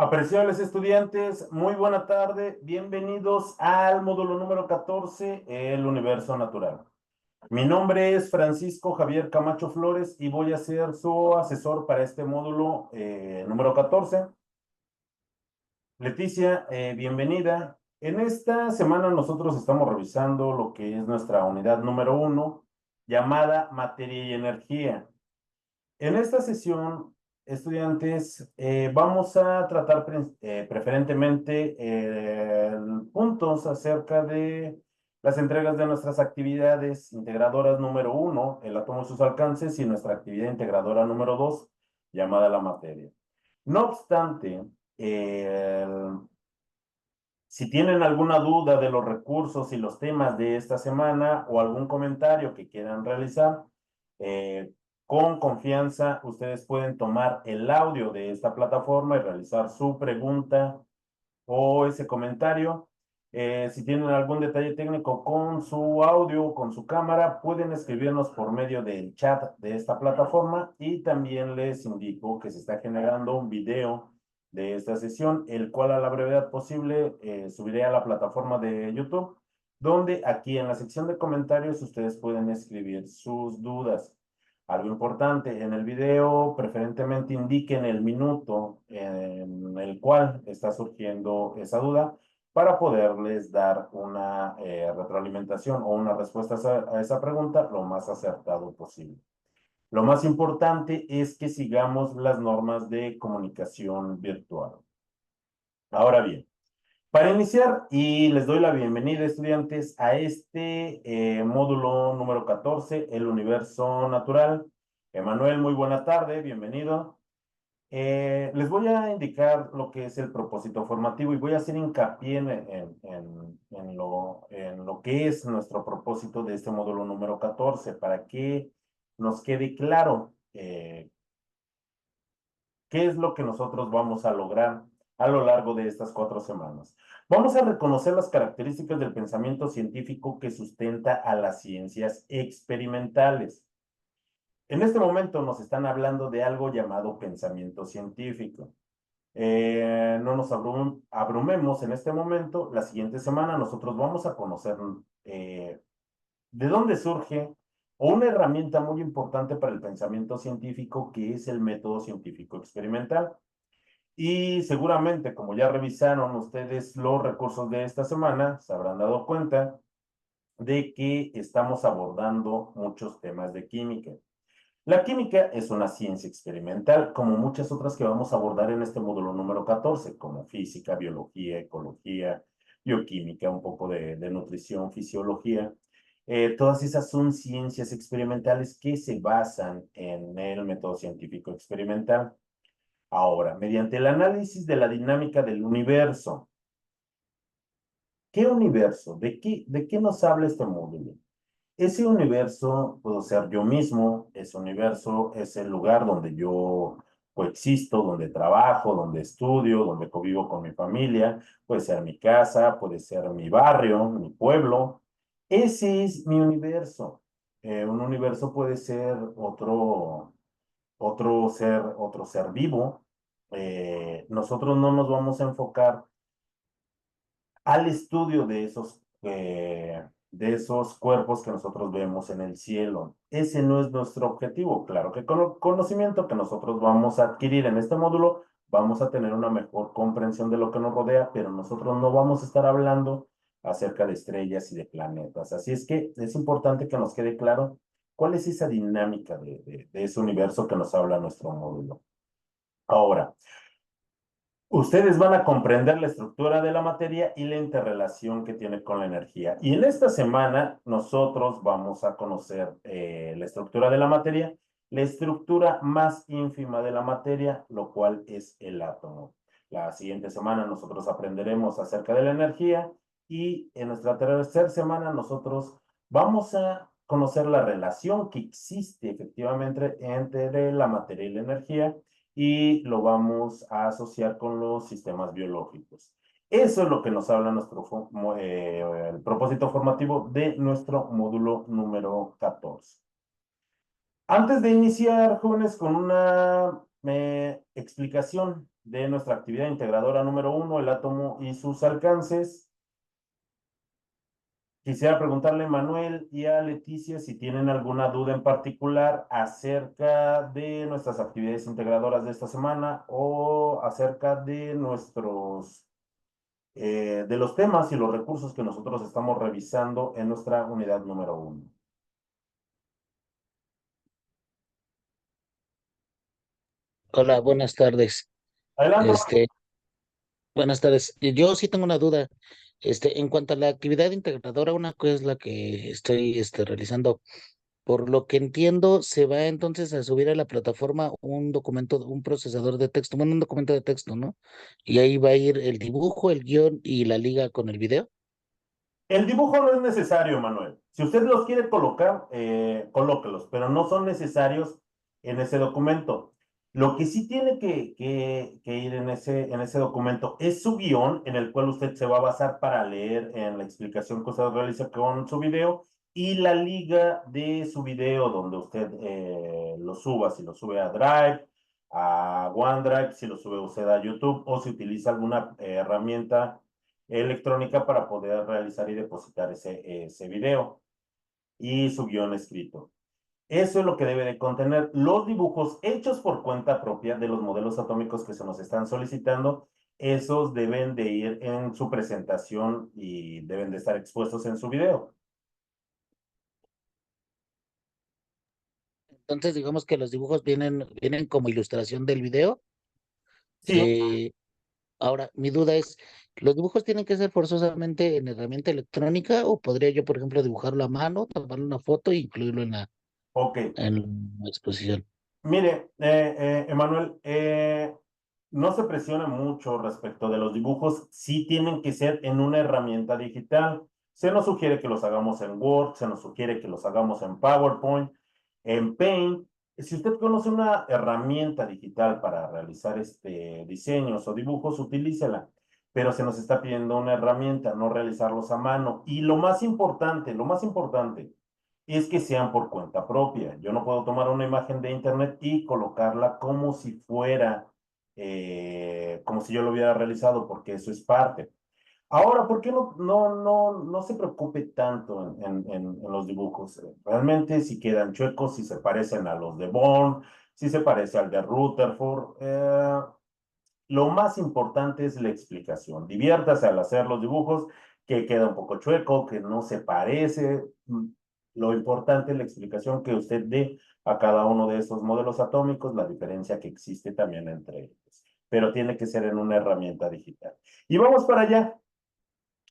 Apreciables estudiantes, muy buena tarde. Bienvenidos al módulo número 14, el universo natural. Mi nombre es Francisco Javier Camacho Flores y voy a ser su asesor para este módulo número 14. Leticia, bienvenida. En esta semana nosotros estamos revisando lo que es nuestra unidad número 1, llamada Materia y Energía. En esta sesión, estudiantes, vamos a tratar preferentemente puntos acerca de las entregas de nuestras actividades integradoras número 1, el átomo y sus alcances, y nuestra actividad integradora número 2, llamada la materia. No obstante, si tienen alguna duda de los recursos y los temas de esta semana o algún comentario que quieran realizar, con confianza ustedes pueden tomar el audio de esta plataforma y realizar su pregunta o ese comentario. Si tienen algún detalle técnico con su audio o con su cámara, pueden escribirnos por medio del chat de esta plataforma, y también les indico que se está generando un video de esta sesión, el cual a la brevedad posible subiré a la plataforma de YouTube, donde aquí en la sección de comentarios ustedes pueden escribir sus dudas. Algo importante, en el video preferentemente indiquen el minuto en el cual está surgiendo esa duda para poderles dar una retroalimentación o una respuesta a esa pregunta lo más acertado posible. Lo más importante es que sigamos las normas de comunicación virtual. Ahora bien, para iniciar, y les doy la bienvenida, estudiantes, a este módulo número 14, el universo natural. Emanuel, muy buena tarde, bienvenido. Les voy a indicar lo que es el propósito formativo y voy a hacer hincapié en lo que es nuestro propósito de este módulo número 14 para que nos quede claro qué es lo que nosotros vamos a lograr a lo largo de estas 4 semanas. Vamos a reconocer las características del pensamiento científico que sustenta a las ciencias experimentales. En este momento nos están hablando de algo llamado pensamiento científico. No nos abrumemos en este momento. La siguiente semana nosotros vamos a conocer de dónde surge una herramienta muy importante para el pensamiento científico, que es el método científico experimental. Y seguramente, como ya revisaron ustedes los recursos de esta semana, se habrán dado cuenta de que estamos abordando muchos temas de química. La química es una ciencia experimental, como muchas otras que vamos a abordar en este módulo número 14, como física, biología, ecología, bioquímica, un poco de nutrición, fisiología. Todas esas son ciencias experimentales que se basan en el método científico experimental. Ahora, mediante el análisis de la dinámica del universo. ¿Qué universo? ¿De qué nos habla este módulo? Ese universo puedo ser yo mismo, ese universo es el lugar donde yo coexisto, donde trabajo, donde estudio, donde convivo con mi familia, puede ser mi casa, puede ser mi barrio, mi pueblo. Ese es mi universo. Un universo puede ser otro ser vivo. Nosotros no nos vamos a enfocar al estudio de esos cuerpos que nosotros vemos en el cielo. Ese no es nuestro objetivo. Claro que con el conocimiento que nosotros vamos a adquirir en este módulo, vamos a tener una mejor comprensión de lo que nos rodea, pero nosotros no vamos a estar hablando acerca de estrellas y de planetas. Así es que es importante que nos quede claro cuál es esa dinámica de ese universo que nos habla nuestro módulo. Ahora, ustedes van a comprender la estructura de la materia y la interrelación que tiene con la energía. Y en esta semana nosotros vamos a conocer la estructura de la materia, la estructura más ínfima de la materia, lo cual es el átomo. La siguiente semana nosotros aprenderemos acerca de la energía, y en nuestra tercera semana nosotros vamos a conocer la relación que existe efectivamente entre la materia y la energía, y lo vamos a asociar con los sistemas biológicos. Eso es lo que nos habla el propósito formativo de nuestro módulo número 14. Antes de iniciar, jóvenes, con una explicación de nuestra actividad integradora número 1, el átomo y sus alcances. Quisiera preguntarle a Manuel y a Leticia si tienen alguna duda en particular acerca de nuestras actividades integradoras de esta semana o acerca de de los temas y los recursos que nosotros estamos revisando en nuestra unidad número 1. Hola, buenas tardes. Adelante. Este, buenas tardes. Yo sí tengo una duda. En cuanto a la actividad integradora, una cosa es la que estoy realizando. Por lo que entiendo, se va entonces a subir a la plataforma un documento, un procesador de texto, bueno, un documento de texto, ¿no? Y ahí va a ir el dibujo, el guión y la liga con el video. El dibujo no es necesario, Manuel. Si usted los quiere colocar, colóquelos, pero no son necesarios en ese documento. Lo que sí tiene que ir en ese documento es su guión en el cual usted se va a basar para leer en la explicación que usted realiza con su video y la liga de su video donde usted lo suba, si lo sube a Drive, a OneDrive, si lo sube usted a YouTube o si utiliza alguna herramienta electrónica para poder realizar y depositar ese video y su guión escrito. Eso es lo que debe de contener los dibujos hechos por cuenta propia de los modelos atómicos que se nos están solicitando. Esos deben de ir en su presentación y deben de estar expuestos en su video. Entonces, digamos que los dibujos vienen como ilustración del video. Sí, Eh, Ahora, mi duda es, ¿los dibujos tienen que ser forzosamente en herramienta electrónica o podría yo, por ejemplo, dibujarlo a mano, tomarle una foto e incluirlo ok. en la exposición? Mire, Emanuel, no se presiona mucho respecto de los dibujos, sí tienen que ser en una herramienta digital. Se nos sugiere que los hagamos en Word, se nos sugiere que los hagamos en PowerPoint, en Paint. Si usted conoce una herramienta digital para realizar diseños o dibujos, utilícela. Pero se nos está pidiendo una herramienta, no realizarlos a mano. Y lo más importante, es que sean por cuenta propia. Yo no puedo tomar una imagen de internet y colocarla como si fuera, como si yo lo hubiera realizado, porque eso es parte. Ahora, ¿por qué no se preocupe tanto en los dibujos? Realmente, si quedan chuecos, si se parecen a los de Bourne, si se parece al de Rutherford, lo más importante es la explicación. Diviértase al hacer los dibujos, que queda un poco chueco, que no se parece. Lo importante es la explicación que usted dé a cada uno de esos modelos atómicos, la diferencia que existe también entre ellos. Pero tiene que ser en una herramienta digital. Y vamos para allá,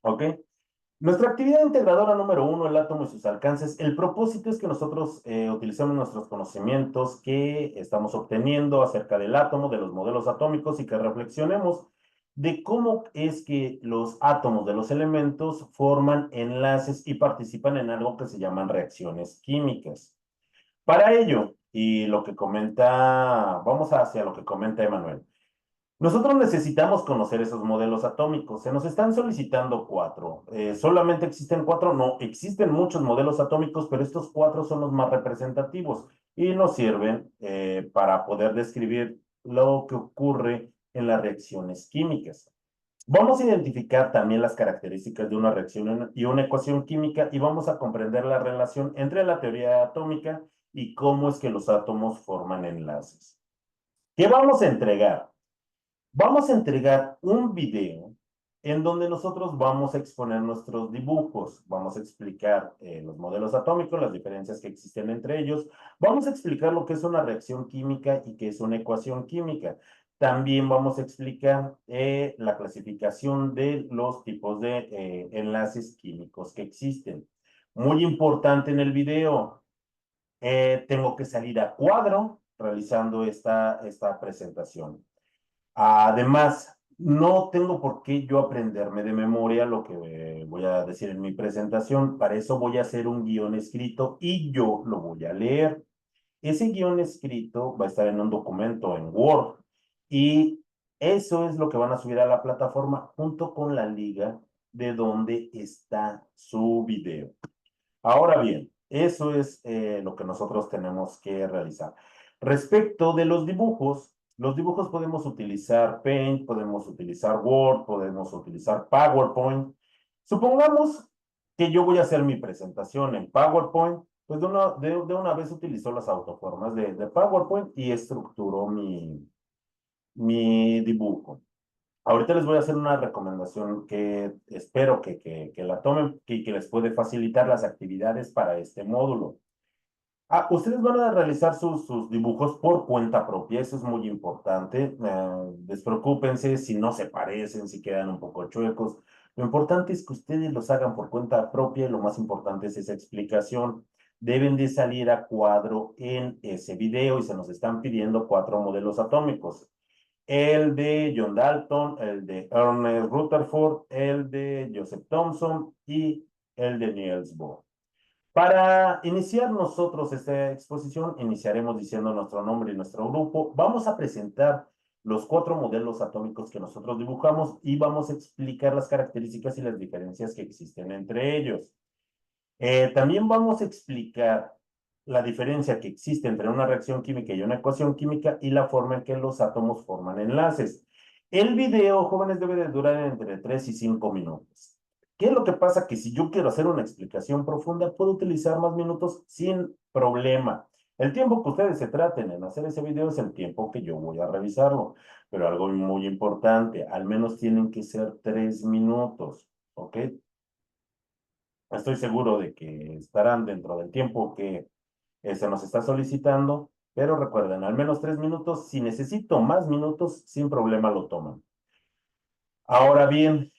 ¿ok? Nuestra actividad integradora número 1, el átomo y sus alcances, el propósito es que nosotros utilicemos nuestros conocimientos que estamos obteniendo acerca del átomo, de los modelos atómicos y que reflexionemos de cómo es que los átomos de los elementos forman enlaces y participan en algo que se llaman reacciones químicas. Para ello, y lo que comenta, vamos hacia lo que comenta Emanuel. Nosotros necesitamos conocer esos modelos atómicos. Se nos están solicitando 4. ¿Solamente existen 4? No, existen muchos modelos atómicos, pero estos 4 son los más representativos y nos sirven para poder describir lo que ocurre en las reacciones químicas. Vamos a identificar también las características de una reacción y una ecuación química y vamos a comprender la relación entre la teoría atómica y cómo es que los átomos forman enlaces. ¿Qué vamos a entregar? Vamos a entregar un video en donde nosotros vamos a exponer nuestros dibujos, vamos a explicar los modelos atómicos, las diferencias que existen entre ellos, vamos a explicar lo que es una reacción química y qué es una ecuación química. También vamos a explicar la clasificación de los tipos de enlaces químicos que existen. Muy importante en el video, tengo que salir a cuadro realizando esta presentación. Además, no tengo por qué yo aprenderme de memoria lo que voy a decir en mi presentación. Para eso voy a hacer un guión escrito y yo lo voy a leer. Ese guión escrito va a estar en un documento en Word y eso es lo que van a subir a la plataforma junto con la liga de donde está su video. Ahora bien, eso es lo que nosotros tenemos que realizar. Respecto de los dibujos, Los dibujos podemos utilizar Paint, podemos utilizar Word, podemos utilizar PowerPoint. Supongamos que yo voy a hacer mi presentación en PowerPoint, pues de una vez utilizo las autoformas de PowerPoint y estructuro mi dibujo. Ahorita les voy a hacer una recomendación que espero que la tomen y que les puede facilitar las actividades para este módulo. Ustedes van a realizar sus dibujos por cuenta propia, eso es muy importante. Despreocúpense si no se parecen, si quedan un poco chuecos. Lo importante es que ustedes los hagan por cuenta propia y lo más importante es esa explicación. Deben de salir a cuadro en ese video y se nos están pidiendo 4 modelos atómicos. El de John Dalton, el de Ernest Rutherford, el de Joseph Thomson y el de Niels Bohr. Para iniciar nosotros esta exposición, iniciaremos diciendo nuestro nombre y nuestro grupo. Vamos a presentar los 4 modelos atómicos que nosotros dibujamos y vamos a explicar las características y las diferencias que existen entre ellos. También vamos a explicar la diferencia que existe entre una reacción química y una ecuación química y la forma en que los átomos forman enlaces. El video, jóvenes, debe de durar entre 3 y 5 minutos. ¿Qué es lo que pasa? Que si yo quiero hacer una explicación profunda, puedo utilizar más minutos sin problema. El tiempo que ustedes se traten en hacer ese video es el tiempo que yo voy a revisarlo. Pero algo muy importante, al menos tienen que ser 3 minutos, ¿ok? Estoy seguro de que estarán dentro del tiempo que se nos está solicitando, pero recuerden, al menos 3 minutos. Si necesito más minutos, sin problema lo toman. Ahora bien,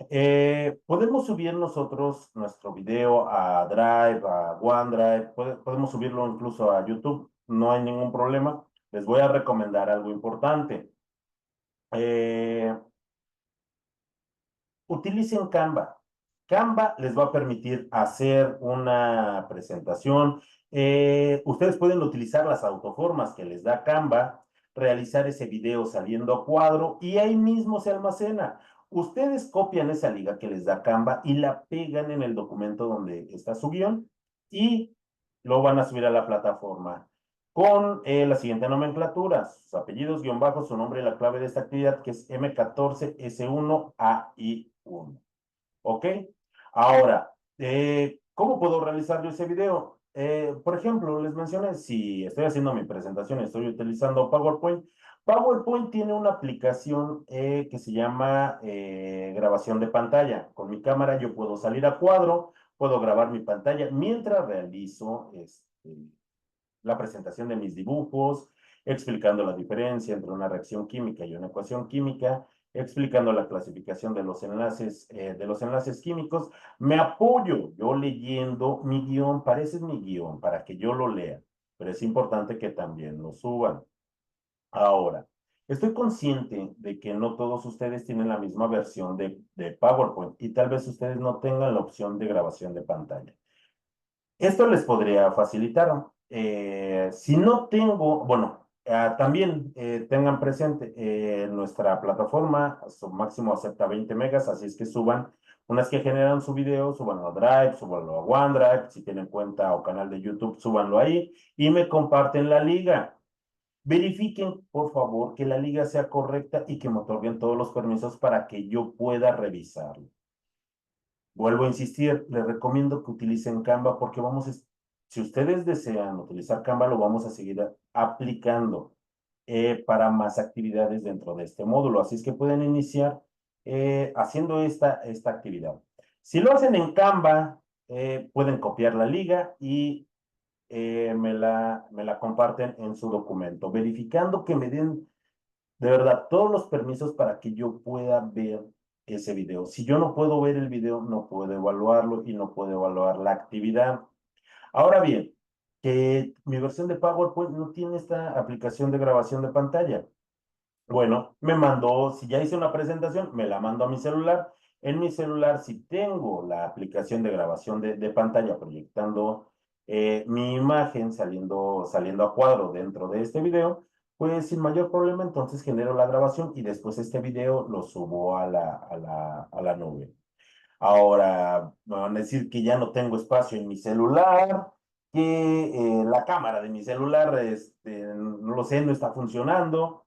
podemos subir nosotros nuestro video a Drive, a OneDrive, podemos subirlo incluso a YouTube, no hay ningún problema. Les voy a recomendar algo importante. Eh, Utilicen Canva. Canva les va a permitir hacer una presentación. Ustedes pueden utilizar las autoformas que les da Canva, realizar ese video saliendo a cuadro y ahí mismo se almacena. Ustedes copian esa liga que les da Canva y la pegan en el documento donde está su guión y lo van a subir a la plataforma con la siguiente nomenclatura: sus apellidos, guión bajo, su nombre y la clave de esta actividad, que es M14S1AI1. ¿Ok? Ahora, ¿cómo puedo realizar yo ese video? Por ejemplo, les mencioné, si estoy haciendo mi presentación y estoy utilizando PowerPoint, PowerPoint tiene una aplicación que se llama grabación de pantalla. Con mi cámara yo puedo salir a cuadro, puedo grabar mi pantalla mientras realizo la presentación de mis dibujos, explicando la diferencia entre una reacción química y una ecuación química, explicando la clasificación de los enlaces químicos. Me apoyo yo leyendo mi guión, parece mi guión, para que yo lo lea, pero es importante que también lo suban. Ahora, estoy consciente de que no todos ustedes tienen la misma versión de PowerPoint y tal vez ustedes no tengan la opción de grabación de pantalla. Esto les podría facilitar. Si no tengo, bueno, también tengan presente nuestra plataforma, su máximo acepta 20 megas, así es que suban, unas que generan su video, súbanlo a Drive, súbanlo a OneDrive, si tienen cuenta o canal de YouTube, súbanlo ahí y me comparten la liga. Verifiquen, por favor, que la liga sea correcta y que me otorguen todos los permisos para que yo pueda revisarlo. Vuelvo a insistir, les recomiendo que utilicen Canva porque si ustedes desean utilizar Canva, lo vamos a seguir aplicando para más actividades dentro de este módulo. Así es que pueden iniciar haciendo esta actividad. Si lo hacen en Canva, pueden copiar la liga y me la comparten en su documento, verificando que me den de verdad todos los permisos para que yo pueda ver ese video. Si yo no puedo ver el video, no puedo evaluarlo y no puedo evaluar la actividad. Ahora bien, que mi versión de PowerPoint no tiene esta aplicación de grabación de pantalla. Bueno, si ya hice una presentación, me la mando a mi celular. En mi celular, si tengo la aplicación de grabación de pantalla proyectando mi imagen saliendo a cuadro dentro de este video, pues sin mayor problema, entonces genero la grabación y después este video lo subo a la nube. Ahora, me van a decir que ya no tengo espacio en mi celular, que la cámara de mi celular, no lo sé, no está funcionando.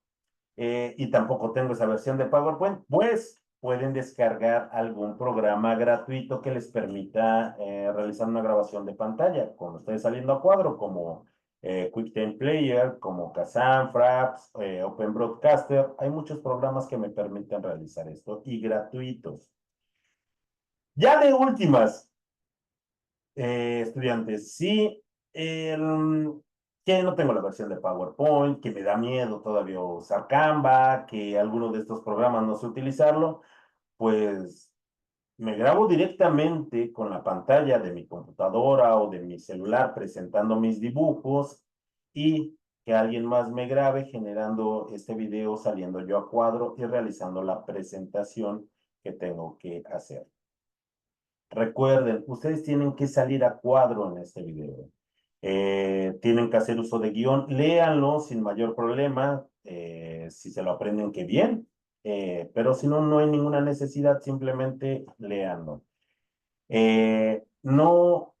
y tampoco tengo esa versión de PowerPoint, pues pueden descargar algún programa gratuito que les permita realizar una grabación de pantalla con ustedes saliendo a cuadro, como QuickTime Player, como Kazan, Fraps, Open Broadcaster. Hay muchos programas que me permiten realizar esto y gratuitos. Ya de últimas, estudiantes, sí, que no tengo la versión de PowerPoint, que me da miedo todavía usar Canva, que alguno de estos programas no sé utilizarlo, pues me grabo directamente con la pantalla de mi computadora o de mi celular presentando mis dibujos y que alguien más me grabe generando este video saliendo yo a cuadro y realizando la presentación que tengo que hacer. Recuerden, ustedes tienen que salir a cuadro en este video. Tienen que hacer uso de guión. Léanlo sin mayor problema. Si se lo aprenden, qué bien. Pero si no, no hay ninguna necesidad. Simplemente léanlo. No,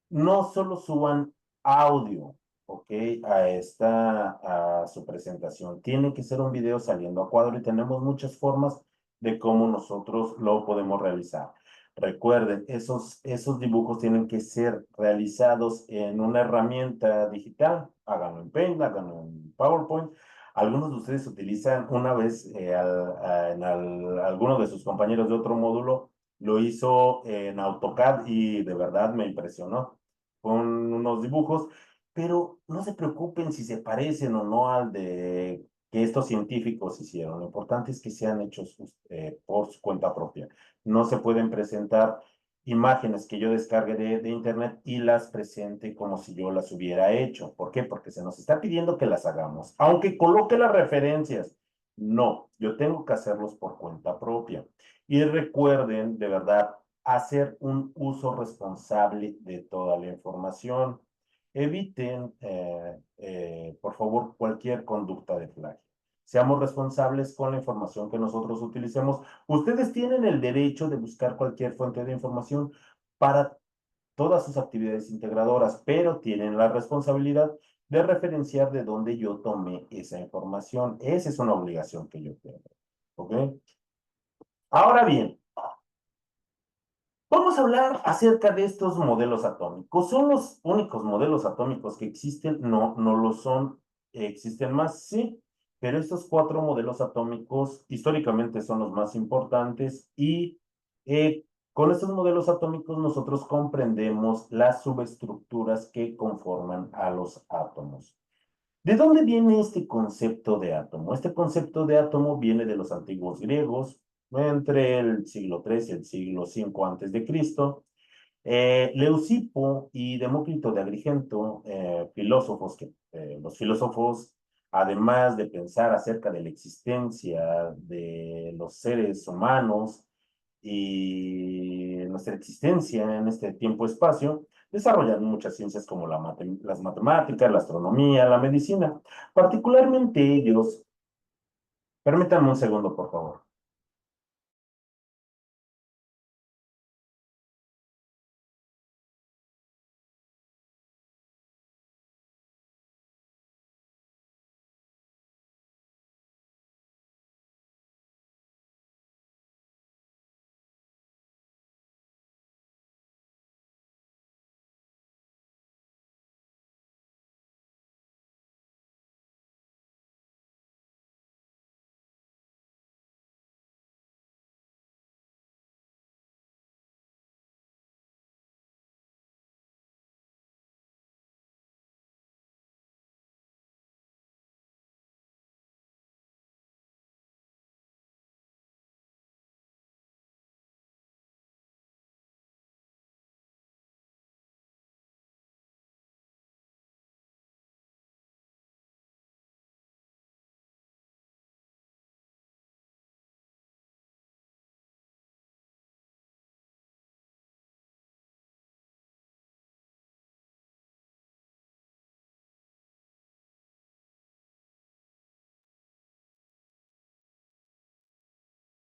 no solo suban audio, ¿ok? A su presentación. Tiene que ser un video saliendo a cuadro y tenemos muchas formas de cómo nosotros lo podemos realizar. Recuerden, esos dibujos tienen que ser realizados en una herramienta digital. Háganlo en Paint, háganlo en PowerPoint. Algunos de ustedes utilizan una vez alguno de sus compañeros de otro módulo lo hizo en AutoCAD y de verdad me impresionó con unos dibujos, pero no se preocupen si se parecen o no al de que estos científicos hicieron. Lo importante es que sean hechos por su cuenta propia. No se pueden presentar imágenes que yo descargue de internet y las presente como si yo las hubiera hecho. ¿Por qué? Porque se nos está pidiendo que las hagamos. Aunque coloque las referencias, no, yo tengo que hacerlos por cuenta propia. Y recuerden, de verdad, hacer un uso responsable de toda la información. Eviten, por favor, cualquier conducta de plagio. Seamos responsables con la información que nosotros utilicemos. Ustedes tienen el derecho de buscar cualquier fuente de información para todas sus actividades integradoras, pero tienen la responsabilidad de referenciar de dónde yo tomé esa información. Esa es una obligación que yo tengo. ¿Ok? Ahora bien, vamos a hablar acerca de estos modelos atómicos. ¿Son los únicos modelos atómicos que existen? No, no lo son. ¿Existen más? Sí, pero estos cuatro modelos atómicos históricamente son los más importantes y con estos modelos atómicos nosotros comprendemos las subestructuras que conforman a los átomos. ¿De dónde viene este concepto de átomo? Este concepto de átomo viene de los antiguos griegos, entre el siglo III y el siglo V antes de Cristo. Leucipo y Demócrito de Agrigento, filósofos los filósofos, además de pensar acerca de la existencia de los seres humanos y nuestra existencia en este tiempo-espacio, desarrollaron muchas ciencias como las matemáticas, la astronomía, la medicina. Particularmente ellos, permítanme un segundo, por favor.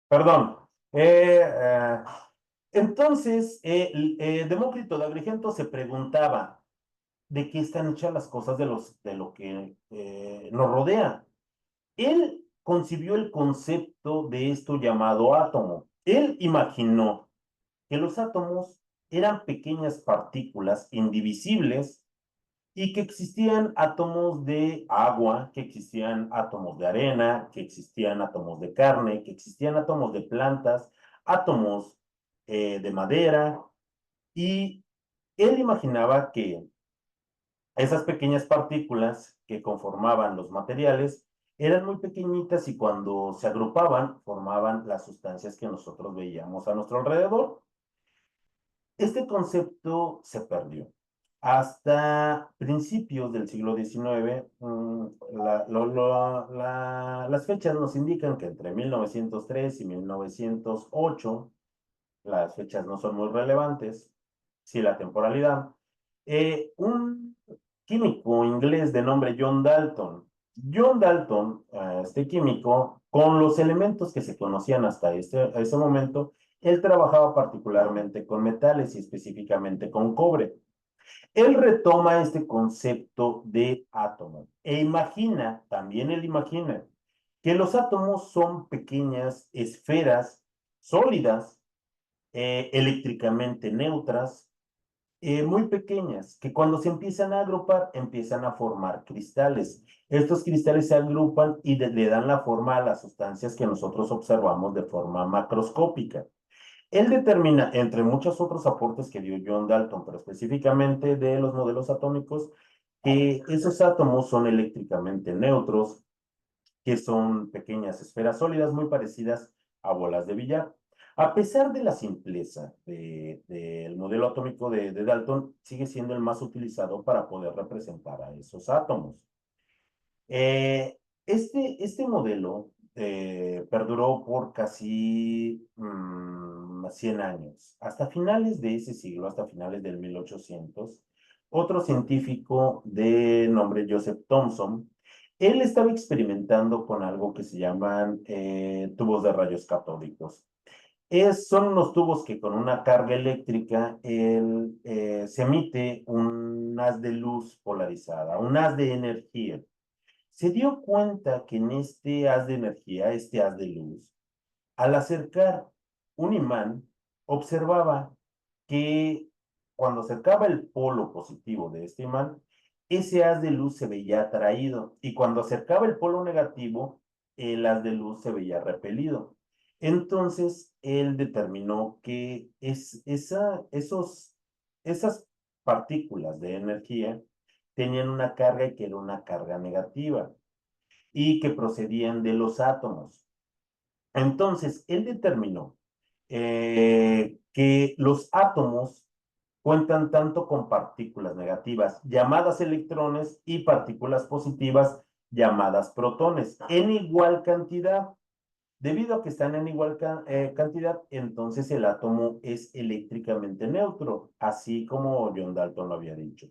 Perdón. Entonces, Demócrito de Agrigento se preguntaba de qué están hechas las cosas de lo que nos rodea. Él concibió el concepto de esto llamado átomo. Él imaginó que los átomos eran pequeñas partículas indivisibles y que existían átomos de agua, que existían átomos de arena, que existían átomos de carne, que existían átomos de plantas, átomos de madera, y él imaginaba que esas pequeñas partículas que conformaban los materiales eran muy pequeñitas y cuando se agrupaban formaban las sustancias que nosotros veíamos a nuestro alrededor. Este concepto se perdió. Hasta principios del siglo XIX, las fechas nos indican que entre 1903 y 1908, las fechas no son muy relevantes, sí la temporalidad, un químico inglés de nombre John Dalton. John Dalton, este químico, con los elementos que se conocían hasta ese momento, él trabajaba particularmente con metales y específicamente con cobre. Él retoma este concepto de átomo e imagina, también él imagina, que los átomos son pequeñas esferas sólidas, eléctricamente neutras, muy pequeñas, que cuando se empiezan a agrupar, empiezan a formar cristales. Estos cristales se agrupan y le dan la forma a las sustancias que nosotros observamos de forma macroscópica. Él determina, entre muchos otros aportes que dio John Dalton, pero específicamente de los modelos atómicos, que esos átomos son eléctricamente neutros, que son pequeñas esferas sólidas muy parecidas a bolas de billar. A pesar de la simpleza del modelo atómico de Dalton, sigue siendo el más utilizado para poder representar a esos átomos. Este modelo perduró por casi 100 años. Hasta finales de ese siglo, hasta finales del 1800, otro científico de nombre Joseph Thomson, él estaba experimentando con algo que se llaman tubos de rayos catódicos. Son unos tubos que con una carga eléctrica se emite un haz de luz polarizada, un haz de energía. Se dio cuenta que en este haz de energía, este haz de luz, al acercar un imán, observaba que cuando acercaba el polo positivo de este imán, ese haz de luz se veía atraído y cuando acercaba el polo negativo, el haz de luz se veía repelido. Entonces, él determinó que esas partículas de energía tenían una carga y que era una carga negativa y que procedían de los átomos. Entonces, él determinó que los átomos cuentan tanto con partículas negativas llamadas electrones y partículas positivas llamadas protones en igual cantidad. Debido a que están en igual cantidad, entonces el átomo es eléctricamente neutro, así como John Dalton lo había dicho.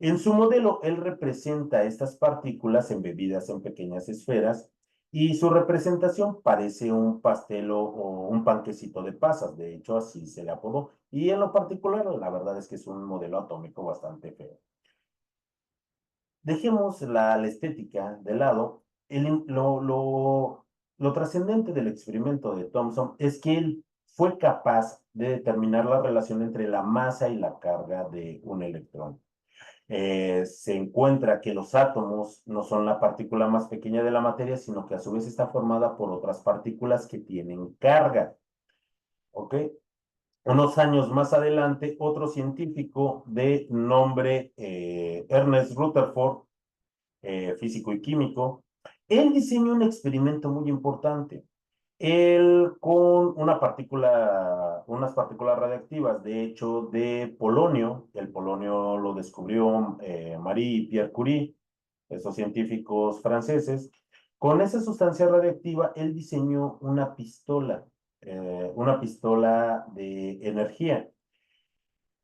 En su modelo, él representa estas partículas embebidas en pequeñas esferas y su representación parece un pastel o un panquecito de pasas. De hecho, así se le apodó. Y en lo particular, la verdad es que es un modelo atómico bastante feo. Dejemos la estética de lado. Lo trascendente del experimento de Thomson es que él fue capaz de determinar la relación entre la masa y la carga de un electrón. Se encuentra que los átomos no son la partícula más pequeña de la materia, sino que a su vez está formada por otras partículas que tienen carga. ¿Ok? Unos años más adelante, otro científico de nombre Ernest Rutherford, físico y químico, él diseñó un experimento muy importante. Él con unas partículas radiactivas, de hecho, de polonio, el polonio lo descubrió Marie y Pierre Curie, esos científicos franceses. Con esa sustancia radiactiva, él diseñó una pistola de energía.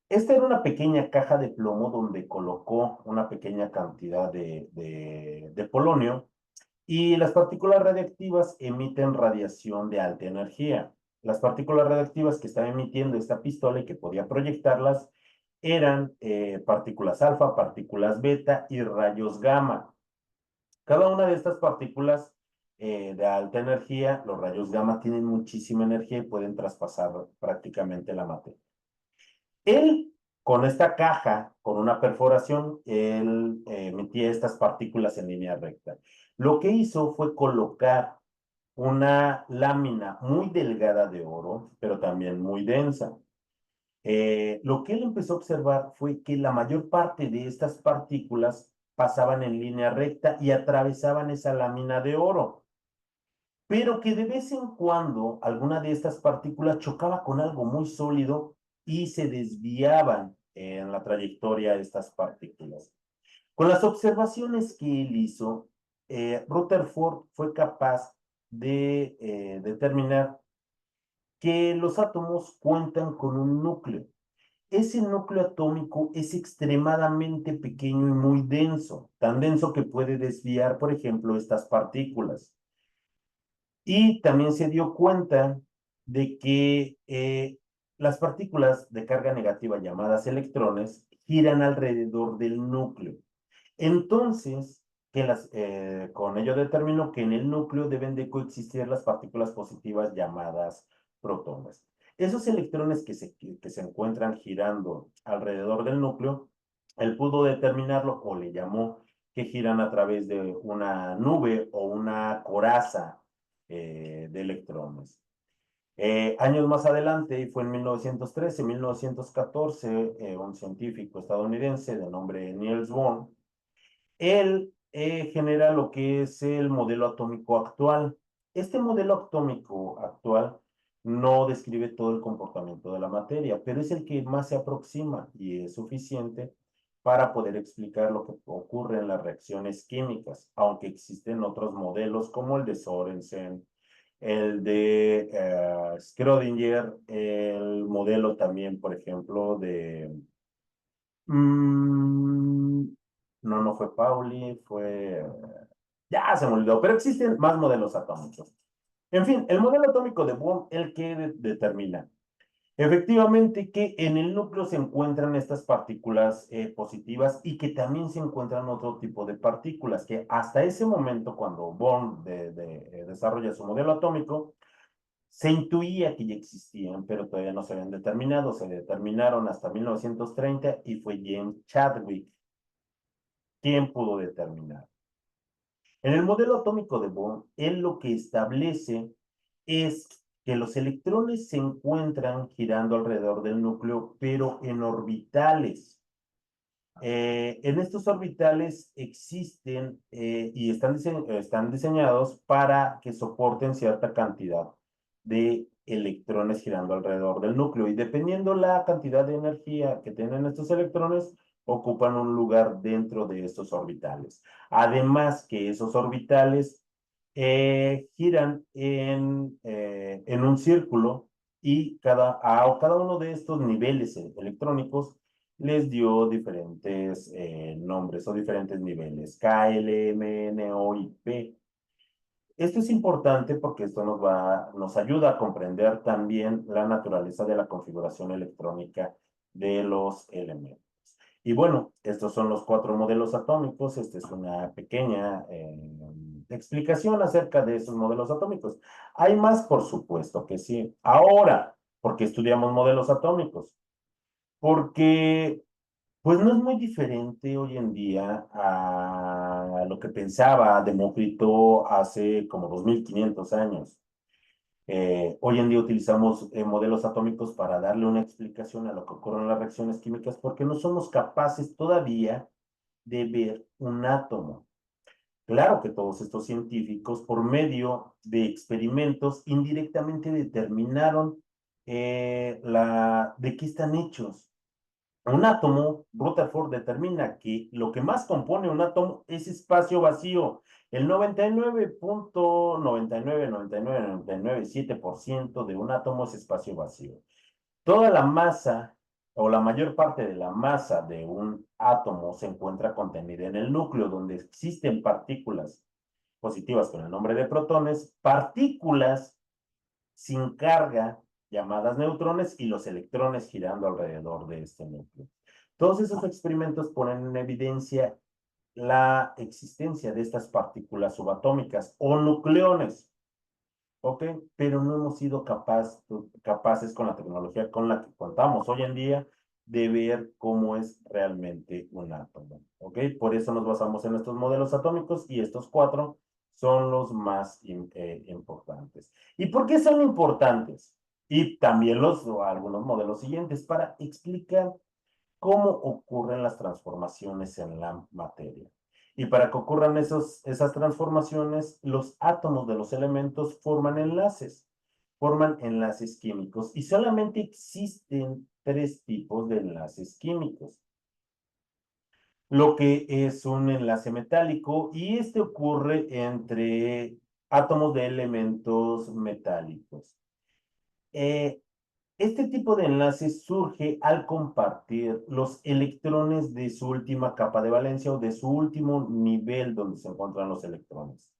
Esta era una pequeña caja de plomo donde colocó una pequeña cantidad de polonio y las partículas radiactivas emiten radiación de alta energía. Las partículas radiactivas que estaba emitiendo esta pistola y que podía proyectarlas eran partículas alfa, partículas beta y rayos gamma. Cada una de estas partículas de alta energía, los rayos gamma tienen muchísima energía y pueden traspasar prácticamente la materia. Él, con esta caja, con una perforación, él emitía estas partículas en línea recta. Lo que hizo fue colocar una lámina muy delgada de oro, pero también muy densa. Lo que él empezó a observar fue que la mayor parte de estas partículas pasaban en línea recta y atravesaban esa lámina de oro, pero que de vez en cuando alguna de estas partículas chocaba con algo muy sólido y se desviaban en la trayectoria de estas partículas. Con las observaciones que él hizo, Rutherford fue capaz de determinar que los átomos cuentan con un núcleo. Ese núcleo atómico es extremadamente pequeño y muy denso, tan denso que puede desviar, por ejemplo, estas partículas. Y también se dio cuenta de que las partículas de carga negativa llamadas electrones giran alrededor del núcleo. Entonces, con ello determinó que en el núcleo deben de coexistir las partículas positivas llamadas protones. Esos electrones que se encuentran girando alrededor del núcleo, él pudo determinarlo o le llamó que giran a través de una nube o una coraza de electrones. Años más adelante, y fue en 1913, 1914, un científico estadounidense de nombre Niels Bohr, él genera lo que es el modelo atómico actual. Este modelo atómico actual no describe todo el comportamiento de la materia, pero es el que más se aproxima y es suficiente para poder explicar lo que ocurre en las reacciones químicas, aunque existen otros modelos como el de Sorensen, el de Schrödinger, el modelo también, por ejemplo, de Mm, no, no fue Pauli, fue... Ya se me olvidó, pero existen más modelos atómicos. En fin, el modelo atómico de Bohr, el que determina efectivamente que en el núcleo se encuentran estas partículas positivas y que también se encuentran otro tipo de partículas que hasta ese momento, cuando Bohr desarrolla su modelo atómico, se intuía que ya existían, pero todavía no se habían determinado. Se determinaron hasta 1930 y fue James Chadwick quien pudo determinar. En el modelo atómico de Bohr, él lo que establece es que los electrones se encuentran girando alrededor del núcleo, pero en orbitales. En estos orbitales existen y están diseñados para que soporten cierta cantidad de electrones girando alrededor del núcleo. Y dependiendo la cantidad de energía que tienen estos electrones, ocupan un lugar dentro de estos orbitales. Además que esos orbitales giran en un círculo y cada uno de estos niveles electrónicos les dio diferentes nombres o diferentes niveles, K, L, M, N, O y P. Esto es importante porque esto nos ayuda a comprender también la naturaleza de la configuración electrónica de los elementos. Y bueno, estos son los 4 modelos atómicos. Esta es una pequeña explicación acerca de esos modelos atómicos. Hay más, por supuesto que sí. Ahora, ¿por qué estudiamos modelos atómicos? Porque pues no es muy diferente hoy en día a lo que pensaba Demócrito hace como 2500 años. Hoy en día utilizamos modelos atómicos para darle una explicación a lo que ocurre en las reacciones químicas porque no somos capaces todavía de ver un átomo. Claro que todos estos científicos, por medio de experimentos, indirectamente determinaron de qué están hechos. Un átomo, Rutherford determina que lo que más compone un átomo es espacio vacío. El 99.999997% de un átomo es espacio vacío. Toda la masa o la mayor parte de la masa de un átomo se encuentra contenida en el núcleo, donde existen partículas positivas con el nombre de protones, partículas sin carga llamadas neutrones y los electrones girando alrededor de este núcleo. Todos esos experimentos ponen en evidencia la existencia de estas partículas subatómicas o nucleones, ¿ok? Pero no hemos sido capaces con la tecnología con la que contamos hoy en día de ver cómo es realmente un átomo, ¿ok? Por eso nos basamos en estos modelos atómicos y estos cuatro son los más importantes. ¿Y por qué son importantes? Y también algunos modelos siguientes para explicar cómo ocurren las transformaciones en la materia. Y para que ocurran esas transformaciones, los átomos de los elementos forman enlaces químicos y solamente existen tres tipos de enlaces químicos. Lo que es un enlace metálico y este ocurre entre átomos de elementos metálicos. Este tipo de enlace surge al compartir los electrones de su última capa de valencia o de su último nivel donde se encuentran los electrones.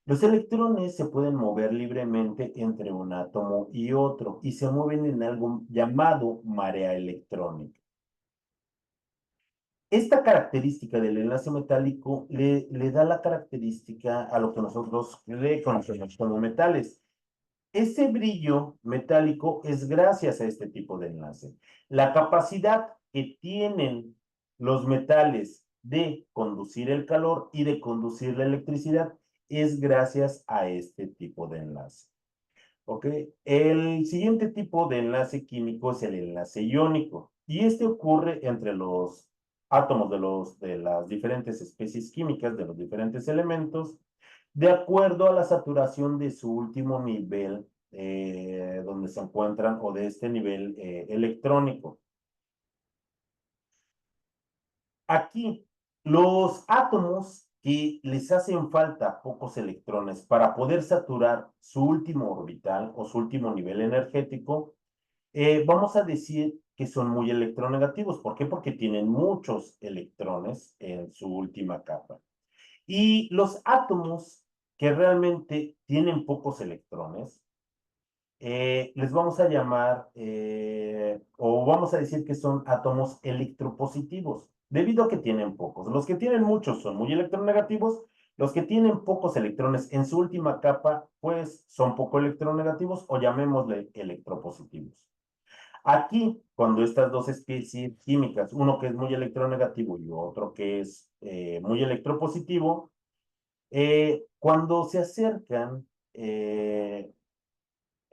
Los electrones se pueden mover libremente entre un átomo y otro y se mueven en algo llamado marea electrónica. Esta característica del enlace metálico le da la característica a lo que nosotros le conocemos como metales. Ese brillo metálico es gracias a este tipo de enlace. La capacidad que tienen los metales de conducir el calor y de conducir la electricidad es gracias a este tipo de enlace. ¿Ok? El siguiente tipo de enlace químico es el enlace iónico y este ocurre entre los átomos de las diferentes especies químicas, de los diferentes elementos, de acuerdo a la saturación de su último nivel donde se encuentran o de este nivel electrónico. Aquí, los átomos que les hacen falta pocos electrones para poder saturar su último orbital o su último nivel energético, vamos a decir que son muy electronegativos. ¿Por qué? Porque tienen muchos electrones en su última capa. Y los átomos que realmente tienen pocos electrones, les vamos a llamar, o vamos a decir que son átomos electropositivos, debido a que tienen pocos. Los que tienen muchos son muy electronegativos, los que tienen pocos electrones en su última capa, pues son poco electronegativos o llamémosle electropositivos. Aquí, cuando estas dos especies químicas, uno que es muy electronegativo y otro que es muy electropositivo, cuando se acercan,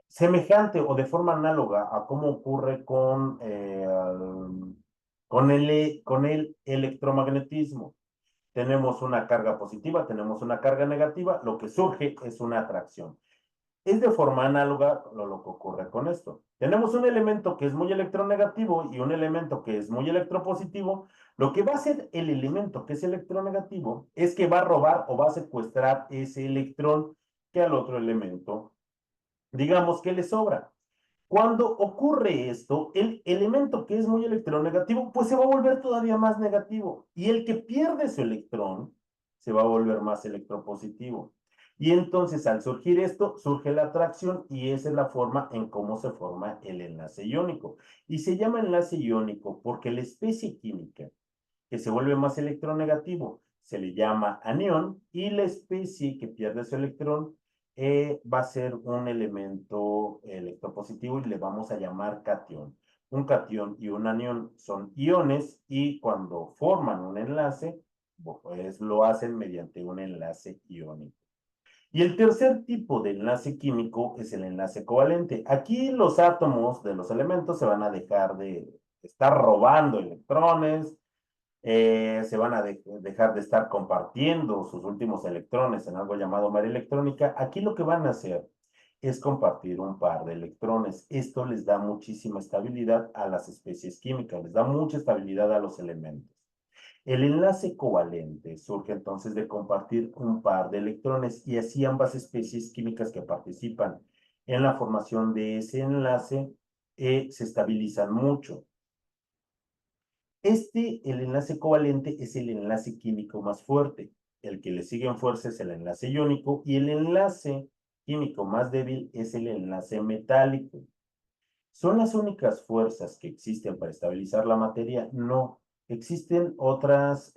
semejante o de forma análoga a cómo ocurre con el electromagnetismo. Tenemos una carga positiva, tenemos una carga negativa, lo que surge es una atracción. Es de forma análoga lo que ocurre con esto. Tenemos un elemento que es muy electronegativo y un elemento que es muy electropositivo. Lo que va a hacer el elemento que es electronegativo es que va a robar o va a secuestrar ese electrón que al otro elemento, digamos que le sobra. Cuando ocurre esto, el elemento que es muy electronegativo, pues se va a volver todavía más negativo. Y el que pierde su electrón, se va a volver más electropositivo. Y entonces, al surgir esto, surge la atracción y esa es la forma en cómo se forma el enlace iónico. Y se llama enlace iónico porque la especie química que se vuelve más electronegativo se le llama anión y la especie que pierde su electrón va a ser un elemento electropositivo y le vamos a llamar catión. Un catión y un anión son iones y cuando forman un enlace, pues lo hacen mediante un enlace iónico. Y el tercer tipo de enlace químico es el enlace covalente. Aquí los átomos de los elementos se van a dejar de estar robando electrones, se van a dejar de estar compartiendo sus últimos electrones en algo llamado marea electrónica. Aquí lo que van a hacer es compartir un par de electrones. Esto les da muchísima estabilidad a las especies químicas, les da mucha estabilidad a los elementos. El enlace covalente surge entonces de compartir un par de electrones y así ambas especies químicas que participan en la formación de ese enlace se estabilizan mucho. El enlace covalente es el enlace químico más fuerte. El que le sigue en fuerza es el enlace iónico y el enlace químico más débil es el enlace metálico. ¿Son las únicas fuerzas que existen para estabilizar la materia? No. existen otras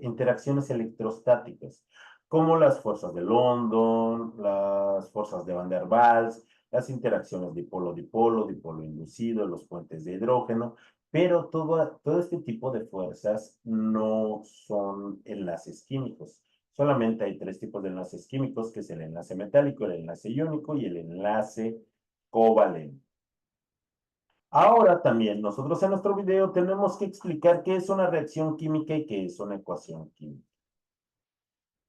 interacciones electrostáticas, como las fuerzas de London, las fuerzas de Van der Waals, las interacciones dipolo-dipolo, dipolo inducido, los puentes de hidrógeno, pero todo este tipo de fuerzas no son enlaces químicos. Solamente hay tres tipos de enlaces químicos, que es el enlace metálico, el enlace iónico y el enlace covalente. Ahora también nosotros en nuestro video tenemos que explicar qué es una reacción química y qué es una ecuación química.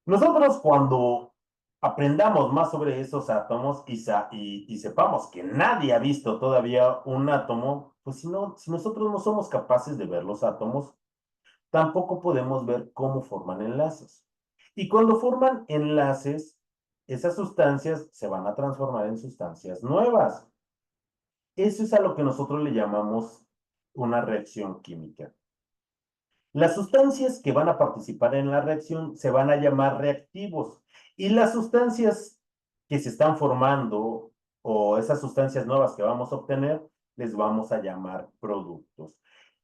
Nosotros cuando aprendamos más sobre esos átomos y sepamos que nadie ha visto todavía un átomo, pues si nosotros no somos capaces de ver los átomos, tampoco podemos ver cómo forman enlaces. Y cuando forman enlaces, esas sustancias se van a transformar en sustancias nuevas. Eso es a lo que nosotros le llamamos una reacción química. Las sustancias que van a participar en la reacción se van a llamar reactivos y las sustancias que se están formando o esas sustancias nuevas que vamos a obtener les vamos a llamar productos.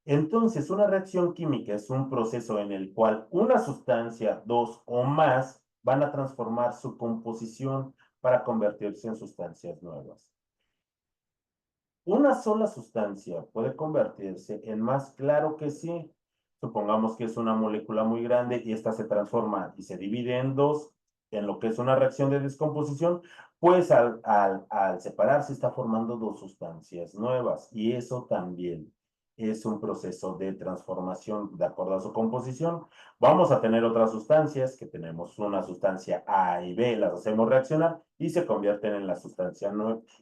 Entonces, una reacción química es un proceso en el cual una sustancia, dos o más, van a transformar su composición para convertirse en sustancias nuevas. ¿Una sola sustancia puede convertirse en más? Claro que sí. Supongamos que es una molécula muy grande y esta se transforma y se divide en dos, en lo que es una reacción de descomposición, pues al separarse está formando dos sustancias nuevas y eso también es un proceso de transformación de acuerdo a su composición. Vamos a tener otras sustancias, que tenemos una sustancia A y B, las hacemos reaccionar y se convierten en la sustancia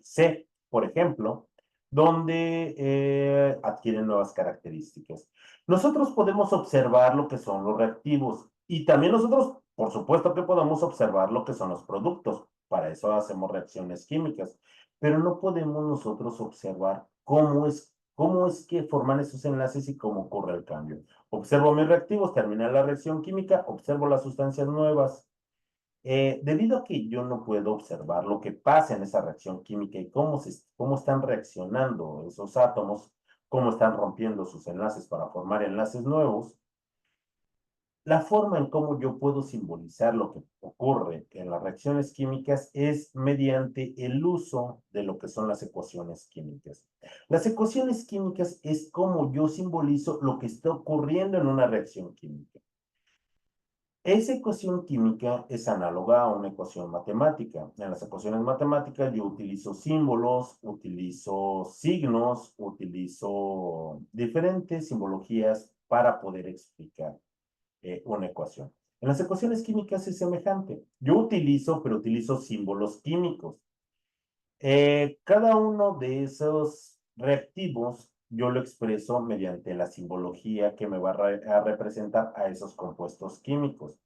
C, por ejemplo, donde adquieren nuevas características. Nosotros podemos observar lo que son los reactivos y también nosotros, por supuesto que podemos observar lo que son los productos. Para eso hacemos reacciones químicas, pero no podemos nosotros observar cómo es que forman esos enlaces y cómo ocurre el cambio. Observo mis reactivos, termina la reacción química, observo las sustancias nuevas. Debido a que yo no puedo observar lo que pasa en esa reacción química y cómo están reaccionando esos átomos, cómo están rompiendo sus enlaces para formar enlaces nuevos, la forma en cómo yo puedo simbolizar lo que ocurre en las reacciones químicas es mediante el uso de lo que son las ecuaciones químicas. Las ecuaciones químicas es como yo simbolizo lo que está ocurriendo en una reacción química. Esa ecuación química es análoga a una ecuación matemática. En las ecuaciones matemáticas yo utilizo símbolos, utilizo signos, utilizo diferentes simbologías para poder explicar una ecuación. En las ecuaciones químicas es semejante. Pero utilizo símbolos químicos. Cada uno de esos reactivos yo lo expreso mediante la simbología que me va a representar a esos compuestos químicos.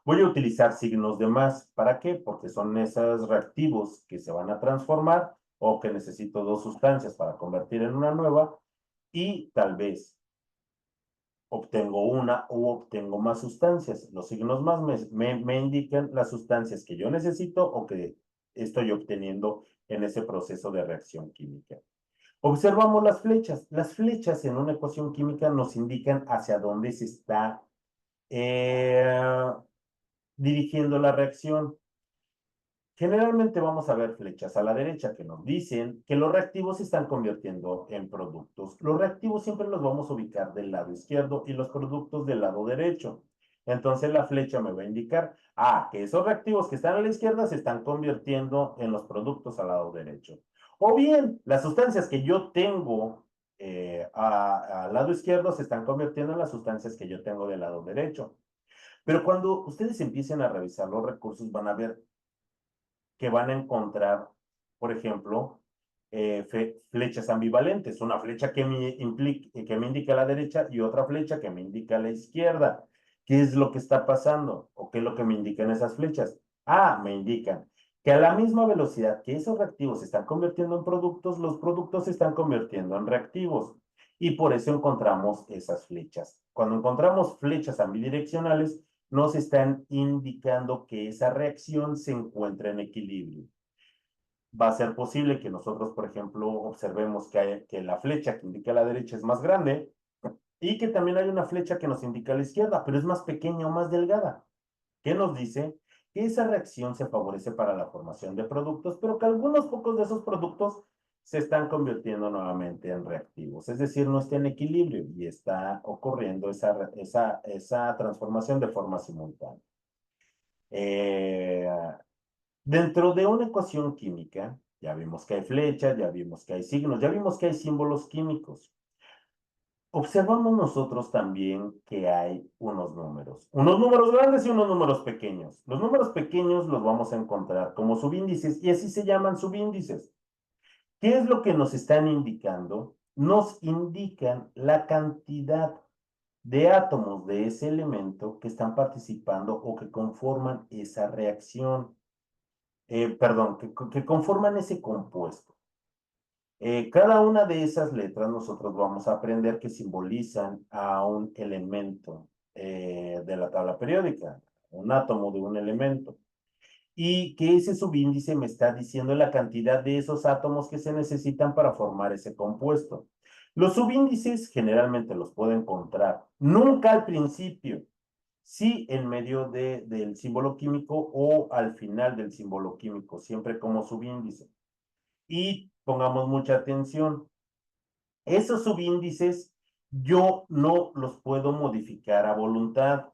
Voy a utilizar signos de más. ¿Para qué? Porque son esos reactivos que se van a transformar o que necesito dos sustancias para convertir en una nueva y tal vez obtengo una o obtengo más sustancias. Los signos más me indican las sustancias que yo necesito o que estoy obteniendo en ese proceso de reacción química. Observamos las flechas. Las flechas en una ecuación química nos indican hacia dónde se está dirigiendo la reacción. Generalmente vamos a ver flechas a la derecha que nos dicen que los reactivos se están convirtiendo en productos. Los reactivos siempre los vamos a ubicar del lado izquierdo y los productos del lado derecho. Entonces la flecha me va a indicar, que esos reactivos que están a la izquierda se están convirtiendo en los productos al lado derecho. O bien, las sustancias que yo tengo al lado izquierdo se están convirtiendo en las sustancias que yo tengo del lado derecho. Pero cuando ustedes empiecen a revisar los recursos, van a ver que van a encontrar, por ejemplo, flechas ambivalentes, una flecha que me indica a la derecha y otra flecha que me indica a la izquierda. ¿Qué es lo que está pasando? ¿O qué es lo que me indican esas flechas? Me indican que a la misma velocidad que esos reactivos se están convirtiendo en productos, los productos se están convirtiendo en reactivos. Y por eso encontramos esas flechas. Cuando encontramos flechas ambidireccionales, nos están indicando que esa reacción se encuentra en equilibrio. Va a ser posible que nosotros, por ejemplo, observemos que la flecha que indica a la derecha es más grande y que también hay una flecha que nos indica a la izquierda, pero es más pequeña o más delgada, que nos dice que esa reacción se favorece para la formación de productos, pero que algunos pocos de esos productos se están convirtiendo nuevamente en reactivos, es decir, no está en equilibrio y está ocurriendo esa transformación de forma simultánea. Eh, Dentro de una ecuación química, ya vimos que hay flechas, ya vimos que hay signos, ya vimos que hay símbolos químicos. Observamos nosotros también que hay unos números grandes y unos números pequeños. Los números pequeños los vamos a encontrar como subíndices y así se llaman subíndices. ¿Qué es lo que nos están indicando? Nos indican la cantidad de átomos de ese elemento que están participando o que conforman esa reacción, perdón, que conforman ese compuesto. Cada una de esas letras nosotros vamos a aprender que simbolizan a un elemento de la tabla periódica, un átomo de un elemento, y que ese subíndice me está diciendo la cantidad de esos átomos que se necesitan para formar ese compuesto. Los subíndices generalmente los puedo encontrar, nunca al principio, sí en medio del símbolo químico o al final del símbolo químico, siempre como subíndice. Y pongamos mucha atención, esos subíndices yo no los puedo modificar a voluntad.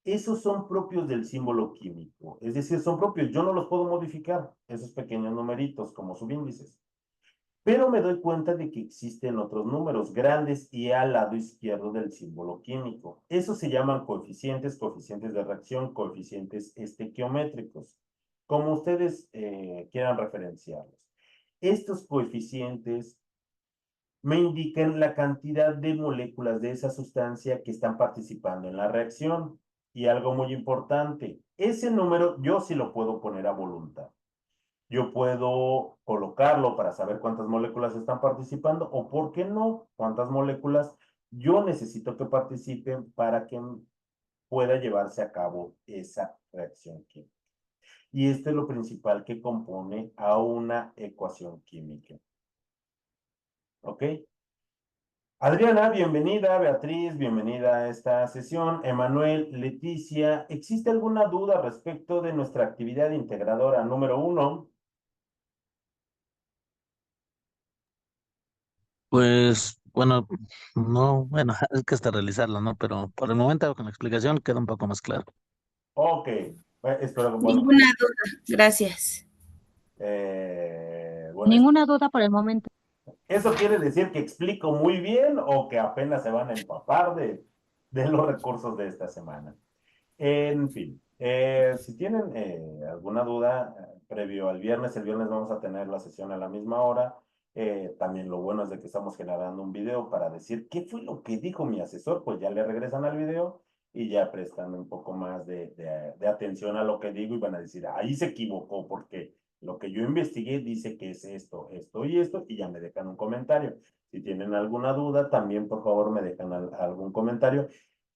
Esos son propios del símbolo químico, es decir, son propios, yo no los puedo modificar, esos pequeños numeritos como subíndices. Pero me doy cuenta de que existen otros números grandes y al lado izquierdo del símbolo químico. Esos se llaman coeficientes, coeficientes de reacción, coeficientes estequiométricos, como ustedes quieran referenciarlos. Estos coeficientes me indican la cantidad de moléculas de esa sustancia que están participando en la reacción. Y algo muy importante, ese número yo sí lo puedo poner a voluntad. Yo puedo colocarlo para saber cuántas moléculas están participando o, ¿por qué no?, cuántas moléculas yo necesito que participen para que pueda llevarse a cabo esa reacción química. Y esto es lo principal que compone a una ecuación química. ¿Ok? Adriana, bienvenida. Beatriz, bienvenida a esta sesión. Emanuel, Leticia, ¿existe alguna duda respecto de nuestra actividad integradora número 1? Pues, bueno, no, bueno, es que hasta realizarlo, ¿no? Pero por el momento con la explicación queda un poco más claro. Ok, espero, bueno, Ninguna duda, gracias. bueno, Ninguna duda por el momento. ¿eso quiere decir que explico muy bien o que apenas se van a empapar de los recursos de esta semana? En fin, si tienen alguna duda previo al viernes, el viernes vamos a tener la sesión a la misma hora. También lo bueno es de que estamos generando un video para decir qué fue lo que dijo mi asesor, pues ya le regresan al video y ya prestan un poco más de atención a lo que digo y van a decir, ahí se equivocó porque lo que yo investigué dice que es esto, esto y esto, y ya me dejan un comentario. Si tienen alguna duda, también por favor me dejan algún comentario.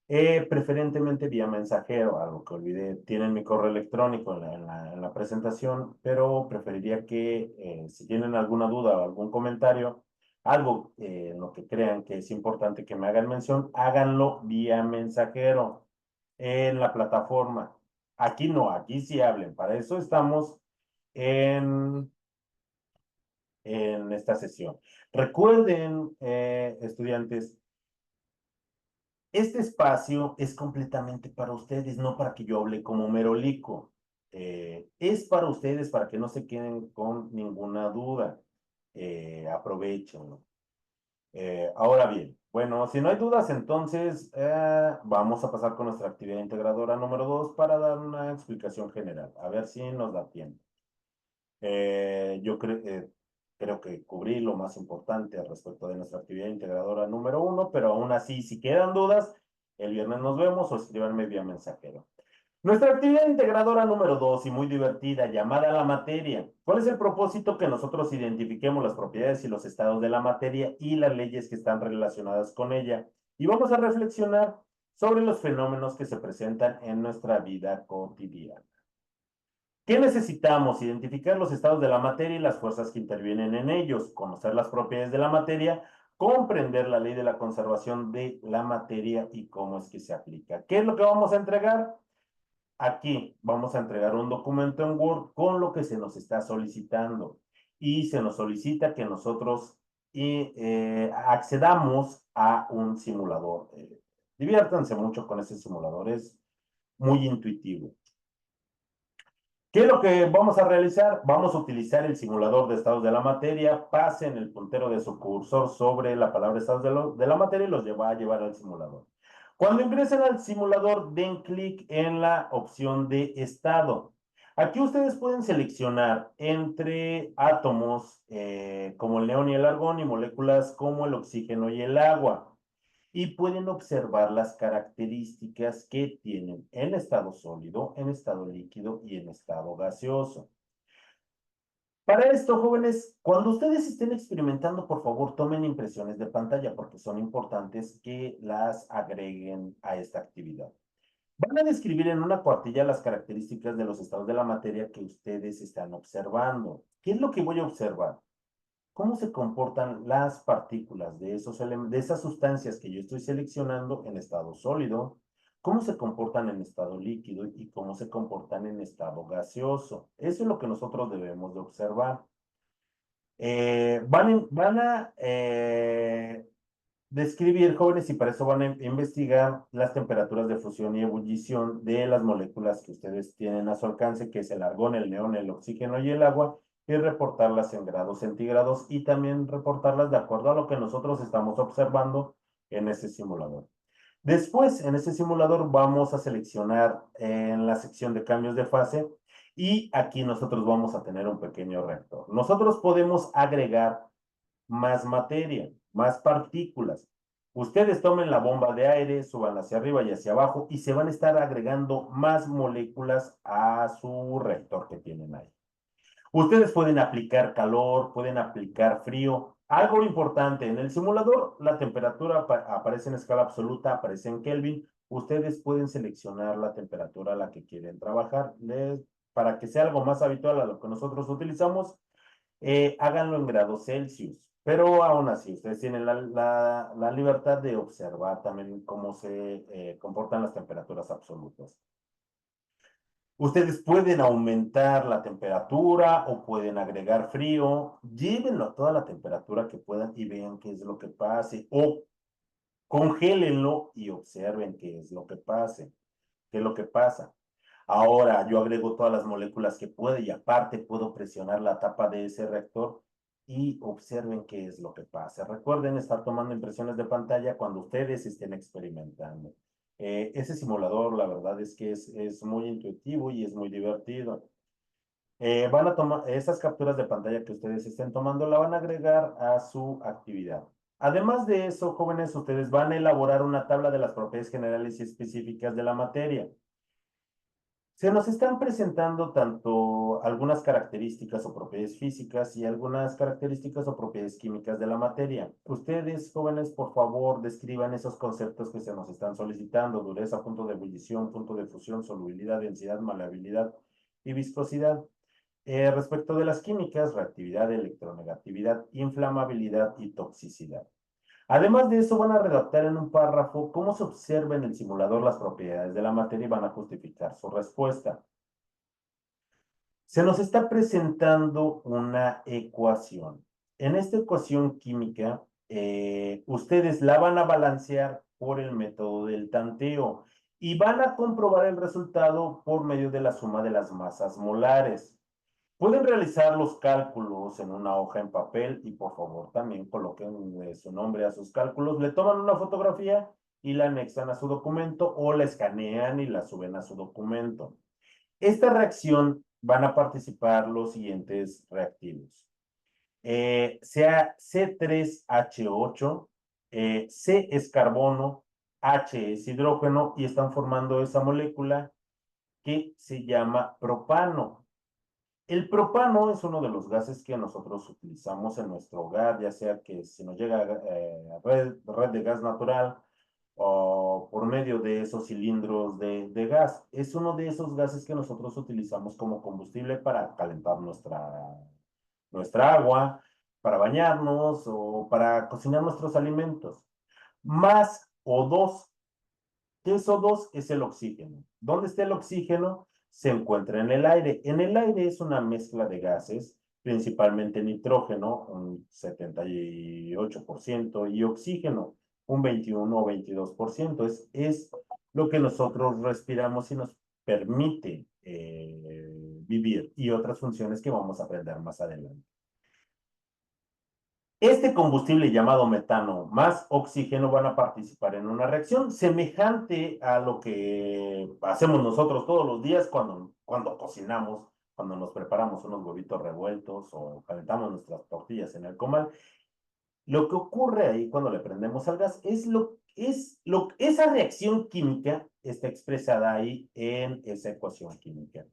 Preferentemente vía mensajero, algo que olvidé. Tienen mi correo electrónico en la presentación, pero preferiría que si tienen alguna duda o algún comentario, algo en lo que crean que es importante que me hagan mención, háganlo vía mensajero en la plataforma. Aquí no, aquí sí hablen. Para eso estamos en, en esta sesión. Recuerden, estudiantes, este espacio es completamente para ustedes, no para que yo hable como merolico. Es para ustedes, para que no se queden con ninguna duda. Aprovechenlo. Ahora bien, bueno, si no hay dudas, entonces vamos a pasar con nuestra actividad integradora número 2 para dar una explicación general. A ver si nos da tiempo. Yo creo que cubrí lo más importante respecto de nuestra actividad integradora número 1, pero aún así, si quedan dudas, el viernes nos vemos o escríbanme vía mensajero. Nuestra actividad integradora número 2 y muy divertida, llamada la materia. ¿Cuál es el propósito? Que nosotros identifiquemos las propiedades y los estados de la materia y las leyes que están relacionadas con ella. Y vamos a reflexionar sobre los fenómenos que se presentan en nuestra vida cotidiana. ¿Qué necesitamos? Identificar los estados de la materia y las fuerzas que intervienen en ellos, conocer las propiedades de la materia comprender la ley de la conservación de la materia y cómo es que se aplica. ¿Qué es lo que vamos a entregar? Aquí vamos a entregar un documento en Word con lo que se nos está solicitando y se nos solicita que nosotros accedamos a un simulador. Diviértanse mucho con ese simulador, es muy intuitivo. ¿Qué es lo que vamos a realizar? Vamos a utilizar el simulador de estados de la materia, pasen el puntero de su cursor sobre la palabra estados de la materia y los va a llevar al simulador. Cuando ingresen al simulador, den clic en la opción de estado. Aquí ustedes pueden seleccionar entre átomos como el neón y el argón y moléculas como el oxígeno y el agua. Y pueden observar las características que tienen en estado sólido, en estado líquido y en estado gaseoso. Para esto, jóvenes, cuando ustedes estén experimentando, por favor, tomen impresiones de pantalla porque son importantes que las agreguen a esta actividad. Van a describir en una cuartilla las características de los estados de la materia que ustedes están observando. ¿Qué es lo que voy a observar? ¿Cómo se comportan las partículas de esas sustancias que yo estoy seleccionando en estado sólido? ¿Cómo se comportan en estado líquido y cómo se comportan en estado gaseoso? Eso es lo que nosotros debemos de observar. Van a describir, jóvenes, y para eso van a investigar las temperaturas de fusión y ebullición de las moléculas que ustedes tienen a su alcance, que es el argón, el neón, el oxígeno y el agua, y reportarlas en grados centígrados y también reportarlas de acuerdo a lo que nosotros estamos observando en ese simulador. Después, en ese simulador, vamos a seleccionar en la sección de cambios de fase y aquí nosotros vamos a tener un pequeño reactor. Nosotros podemos agregar más materia, más partículas. Ustedes tomen la bomba de aire, suban hacia arriba y hacia abajo y se van a estar agregando más moléculas a su reactor que tienen ahí. Ustedes pueden aplicar calor, pueden aplicar frío. Algo importante, en el simulador la temperatura aparece en escala absoluta, aparece en Kelvin. Ustedes pueden seleccionar la temperatura a la que quieren trabajar. Para que sea algo más habitual a lo que nosotros utilizamos, háganlo en grados Celsius. Pero aún así, ustedes tienen la libertad de observar también cómo se comportan las temperaturas absolutas. Ustedes pueden aumentar la temperatura o pueden agregar frío. Llévenlo a toda la temperatura que puedan y vean qué es lo que pase. O congélenlo y observen qué es lo que pase, qué es lo que pasa. Ahora yo agrego todas las moléculas que puedo y aparte puedo presionar la tapa de ese reactor y observen qué es lo que pasa. Recuerden estar tomando impresiones de pantalla cuando ustedes estén experimentando. Ese simulador, la verdad es que es muy intuitivo y es muy divertido. Van a tomar esas capturas de pantalla que ustedes estén tomando, la van a agregar a su actividad. Además de eso, jóvenes, ustedes van a elaborar una tabla de las propiedades generales y específicas de la materia. Se nos están presentando tanto algunas características o propiedades físicas y algunas características o propiedades químicas de la materia. Ustedes, jóvenes, por favor, describan esos conceptos que se nos están solicitando: dureza, punto de ebullición, punto de fusión, solubilidad, densidad, maleabilidad y viscosidad. Respecto de las químicas, reactividad, electronegatividad, inflamabilidad y toxicidad. Además de eso, van a redactar en un párrafo cómo se observa en el simulador las propiedades de la materia y van a justificar su respuesta. Se nos está presentando una ecuación. En esta ecuación química, ustedes la van a balancear por el método del tanteo y van a comprobar el resultado por medio de la suma de las masas molares. Pueden realizar los cálculos en una hoja en papel y por favor también coloquen su nombre a sus cálculos. Le toman una fotografía y la anexan a su documento o la escanean y la suben a su documento. Esta reacción van a participar los siguientes reactivos. Sea C3H8, C es carbono, H es hidrógeno y están formando esa molécula que se llama propano. El propano es uno de los gases que nosotros utilizamos en nuestro hogar, ya sea que si nos llega red de gas natural o por medio de esos cilindros de gas. Es uno de esos gases que nosotros utilizamos como combustible para calentar nuestra agua, para bañarnos o para cocinar nuestros alimentos. Más O2. ¿Qué es O2? Es el oxígeno. ¿Dónde está el oxígeno? Se encuentra en el aire. En el aire es una mezcla de gases, principalmente nitrógeno, un 78%, y oxígeno, un 21 o 22%. Es lo que nosotros respiramos y nos permite vivir, y otras funciones que vamos a aprender más adelante. Este combustible llamado metano más oxígeno van a participar en una reacción semejante a lo que hacemos nosotros todos los días cuando cocinamos, cuando nos preparamos unos huevitos revueltos o calentamos nuestras tortillas en el comal. Lo que ocurre ahí cuando le prendemos al gas esa reacción química está expresada ahí en esa ecuación química.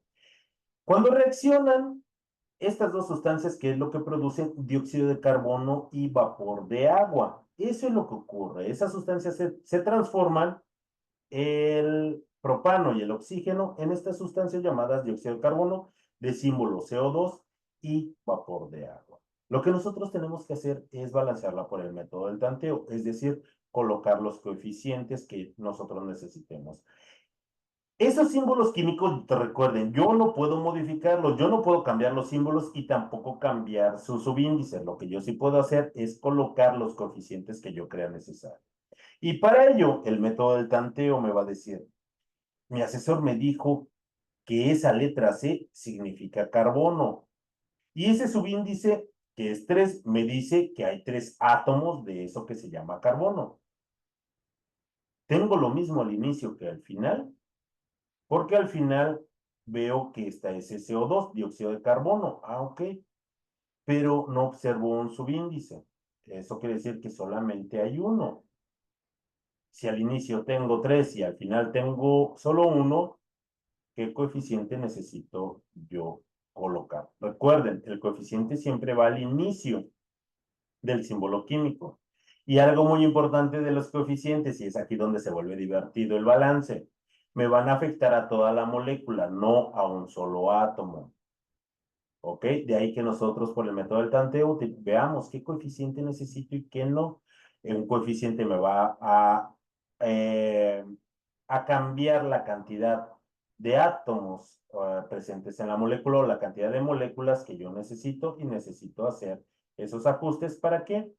Cuando reaccionan estas dos sustancias, que es lo que producen dióxido de carbono y vapor de agua. Eso es lo que ocurre. Esas sustancias se transforman, el propano y el oxígeno, en estas sustancias llamadas dióxido de carbono, de símbolo CO2 y vapor de agua. Lo que nosotros tenemos que hacer es balancearla por el método del tanteo, es decir, colocar los coeficientes que nosotros necesitemos. Esos símbolos químicos, te recuerden, yo no puedo modificarlos, yo no puedo cambiar los símbolos y tampoco cambiar su subíndice. Lo que yo sí puedo hacer es colocar los coeficientes que yo crea necesario. Y para ello, el método del tanteo me va a decir, mi asesor me dijo que esa letra C significa carbono. Y ese subíndice, que es 3, me dice que hay 3 átomos de eso que se llama carbono. Tengo lo mismo al inicio que al final, porque al final veo que está ese CO2, dióxido de carbono. Ah, ok. Pero no observo un subíndice. Eso quiere decir que solamente hay uno. Si al inicio tengo 3 y al final tengo solo uno, ¿qué coeficiente necesito yo colocar? Recuerden, el coeficiente siempre va al inicio del símbolo químico. Y algo muy importante de los coeficientes, y es aquí donde se vuelve divertido el balance, me van a afectar a toda la molécula, no a un solo átomo. ¿Ok? De ahí que nosotros por el método del tanteo veamos qué coeficiente necesito y qué no. Un coeficiente me va a cambiar la cantidad de átomos presentes en la molécula o la cantidad de moléculas que yo necesito, y necesito hacer esos ajustes. ¿Para qué?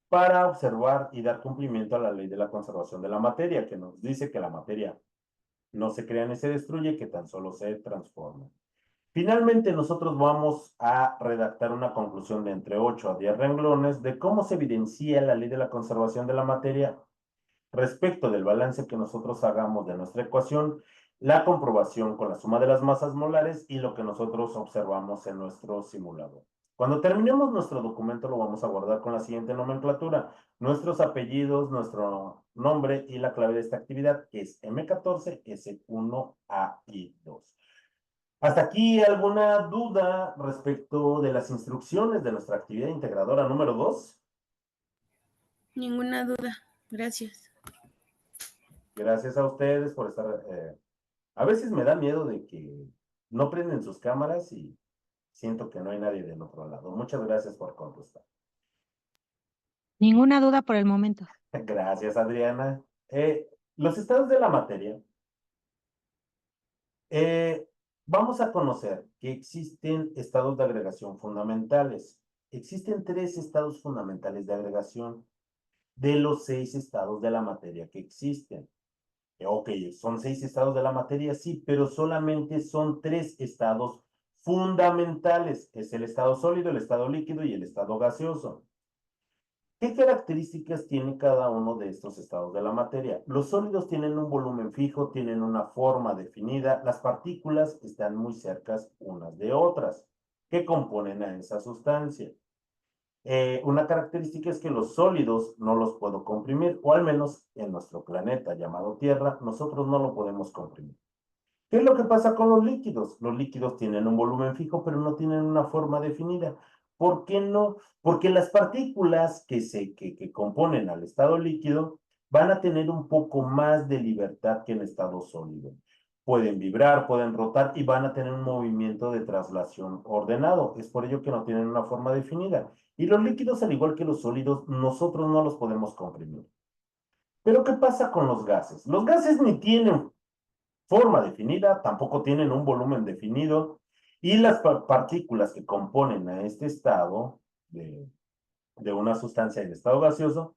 Para observar y dar cumplimiento a la ley de la conservación de la materia, que nos dice que la materia no se crea ni se destruye, que tan solo se transforma. Finalmente, nosotros vamos a redactar una conclusión de entre 8 a 10 renglones de cómo se evidencia la ley de la conservación de la materia respecto del balance que nosotros hagamos de nuestra ecuación, la comprobación con la suma de las masas molares y lo que nosotros observamos en nuestro simulador. Cuando terminemos nuestro documento lo vamos a guardar con la siguiente nomenclatura: nuestros apellidos, nuestro nombre y la clave de esta actividad, que es M14, S1A y 2. ¿Hasta aquí alguna duda respecto de las instrucciones de nuestra actividad integradora número 2? Ninguna duda. Gracias. Gracias a ustedes por estar... a veces me da miedo de que no prenden sus cámaras y siento que no hay nadie del otro lado. Muchas gracias por contestar. Ninguna duda por el momento. Gracias, Adriana. Los estados de la materia. Vamos a conocer que existen estados de agregación fundamentales. Existen 3 estados fundamentales de agregación de los 6 estados de la materia que existen. Ok, son 6 estados de la materia, sí, pero solamente son 3 estados fundamentales. Es el estado sólido, el estado líquido y el estado gaseoso. ¿Qué características tiene cada uno de estos estados de la materia? Los sólidos tienen un volumen fijo, tienen una forma definida, las partículas están muy cercas unas de otras, que componen a esa sustancia. Una característica es que los sólidos no los puedo comprimir, o al menos en nuestro planeta llamado Tierra, nosotros no lo podemos comprimir. ¿Qué es lo que pasa con los líquidos? Los líquidos tienen un volumen fijo, pero no tienen una forma definida. ¿Por qué no? Porque las partículas que componen al estado líquido van a tener un poco más de libertad que en estado sólido. pueden vibrar, pueden rotar y van a tener un movimiento de traslación ordenado. Es por ello que no tienen una forma definida. Y los líquidos, al igual que los sólidos, nosotros no los podemos comprimir. Pero ¿qué pasa con los gases? Los gases ni tienen forma definida, tampoco tienen un volumen definido, y las partículas que componen a este estado de una sustancia en estado gaseoso,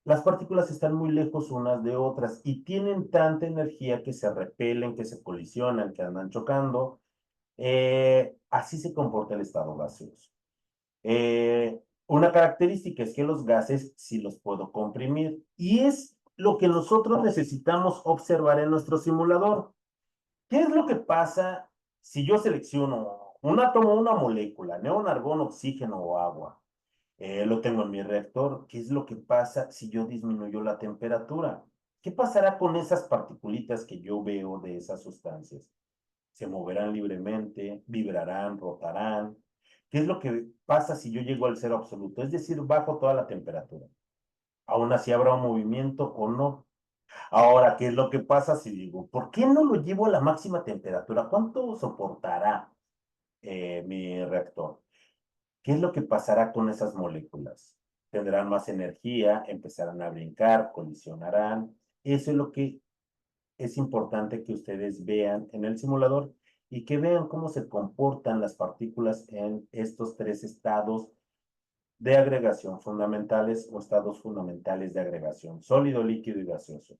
las partículas están muy lejos unas de otras y tienen tanta energía que se repelen, que se colisionan, que andan chocando. Así se comporta el estado gaseoso. Una característica es que los gases sí los puedo comprimir y es lo que nosotros necesitamos observar en nuestro simulador. ¿Qué es lo que pasa si yo selecciono un átomo, una molécula, neón, argón, oxígeno o agua? Lo tengo en mi reactor. ¿Qué es lo que pasa si yo disminuyo la temperatura? ¿Qué pasará con esas particulitas que yo veo de esas sustancias? ¿Se moverán libremente? ¿Vibrarán? ¿Rotarán? ¿Qué es lo que pasa si yo llego al cero absoluto? Es decir, bajo toda la temperatura. ¿Aún así habrá un movimiento o no? Ahora, ¿qué es lo que pasa si digo, ¿por qué no lo llevo a la máxima temperatura? ¿Cuánto soportará mi reactor? ¿Qué es lo que pasará con esas moléculas? Tendrán más energía, empezarán a brincar, colisionarán. Eso es lo que es importante que ustedes vean en el simulador y que vean cómo se comportan las partículas en estos tres estados de agregación fundamentales o estados fundamentales de agregación, sólido, líquido y gaseoso.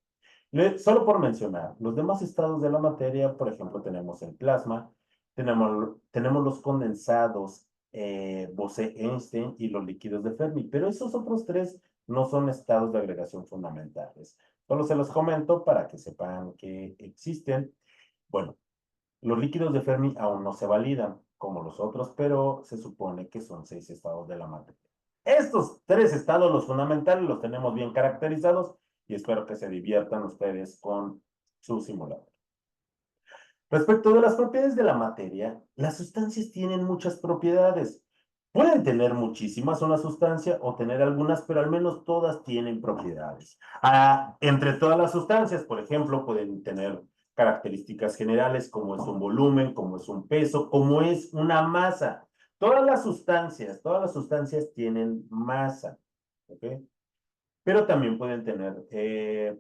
Solo por mencionar, los demás estados de la materia, por ejemplo, tenemos el plasma, tenemos los condensados Bose-Einstein y los líquidos de Fermi, pero esos otros tres no son estados de agregación fundamentales. Solo se los comento para que sepan que existen. Bueno, los líquidos de Fermi aún no se validan como los otros, pero se supone que son 6 estados de la materia. Estos 3 estados, los fundamentales, los tenemos bien caracterizados y espero que se diviertan ustedes con su simulador. Respecto de las propiedades de la materia, las sustancias tienen muchas propiedades. Pueden tener muchísimas una sustancia o tener algunas, pero al menos todas tienen propiedades. Entre todas las sustancias, por ejemplo, pueden tener características generales como es un volumen, como es un peso, como es una masa. Todas las sustancias tienen masa. ¿Ok? Pero también pueden tener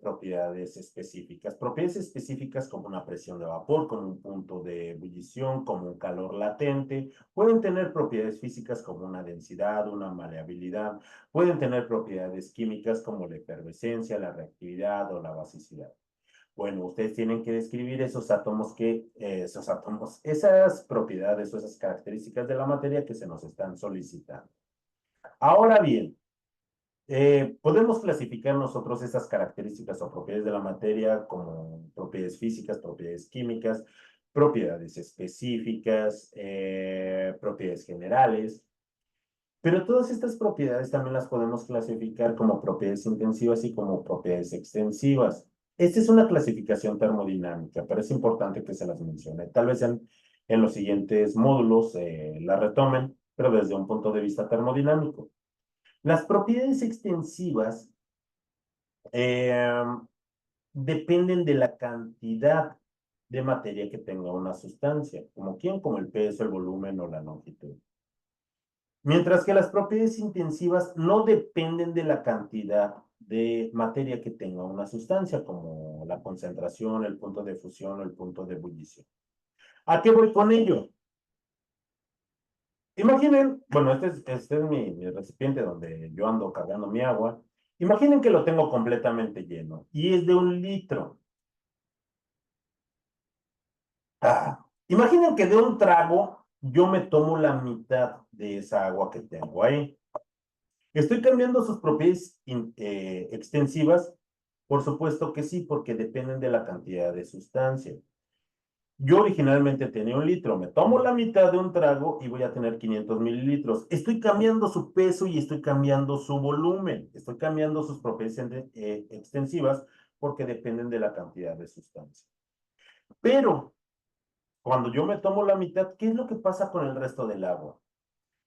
propiedades específicas. Propiedades específicas como una presión de vapor, como un punto de ebullición, como un calor latente. Pueden tener propiedades físicas como una densidad, una maleabilidad. Pueden tener propiedades químicas como la efervescencia, la reactividad o la basicidad. Bueno, ustedes tienen que describir esas propiedades o esas características de la materia que se nos están solicitando. Ahora bien, podemos clasificar nosotros esas características o propiedades de la materia como propiedades físicas, propiedades químicas, propiedades específicas, propiedades generales, pero todas estas propiedades también las podemos clasificar como propiedades intensivas y como propiedades extensivas. Esta es una clasificación termodinámica, pero es importante que se las mencione. Tal vez en los siguientes módulos la retomen, pero desde un punto de vista termodinámico. Las propiedades extensivas eh, dependen de la cantidad de materia que tenga una sustancia, como quién, como el peso, el volumen o la longitud. Mientras que las propiedades intensivas no dependen de la cantidad de materia que tenga una sustancia, como la concentración, el punto de fusión o el punto de ebullición. ¿A qué voy con ello? Imaginen, bueno, este es mi recipiente donde yo ando cargando mi agua. Imaginen que lo tengo completamente lleno y es de 1 litro. Imaginen que de un trago yo me tomo la mitad de esa agua que tengo ahí. ¿Estoy cambiando sus propiedades extensivas? Por supuesto que sí, porque dependen de la cantidad de sustancia. Yo originalmente tenía 1 litro, me tomo la mitad de un trago y voy a tener 500 mililitros. Estoy cambiando su peso y estoy cambiando su volumen. Estoy cambiando sus propiedades extensivas porque dependen de la cantidad de sustancia. Pero cuando yo me tomo la mitad, ¿qué es lo que pasa con el resto del agua?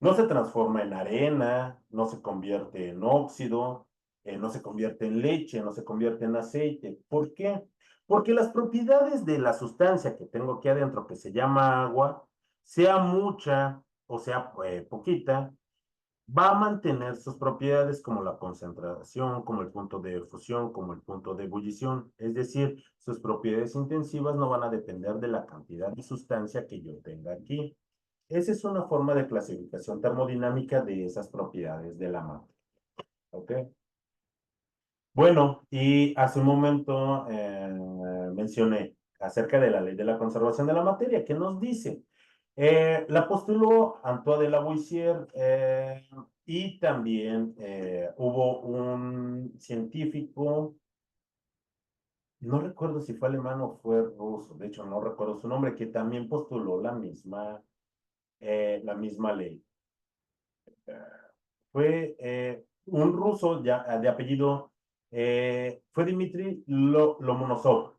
No se transforma en arena, no se convierte en óxido, no se convierte en leche, no se convierte en aceite. ¿Por qué? Porque las propiedades de la sustancia que tengo aquí adentro, que se llama agua, sea mucha o sea poquita, va a mantener sus propiedades como la concentración, como el punto de fusión, como el punto de ebullición. Es decir, sus propiedades intensivas no van a depender de la cantidad de sustancia que yo tenga aquí. Esa es una forma de clasificación termodinámica de esas propiedades de la materia. ¿Ok? Bueno, y hace un momento mencioné acerca de la ley de la conservación de la materia, que nos dice, la postuló Antoine de Lavoisier y también hubo un científico, no recuerdo si fue alemán o fue ruso, de hecho no recuerdo su nombre, que también postuló la misma ley. Fue un ruso de apellido, fue Dmitry Lomonosov.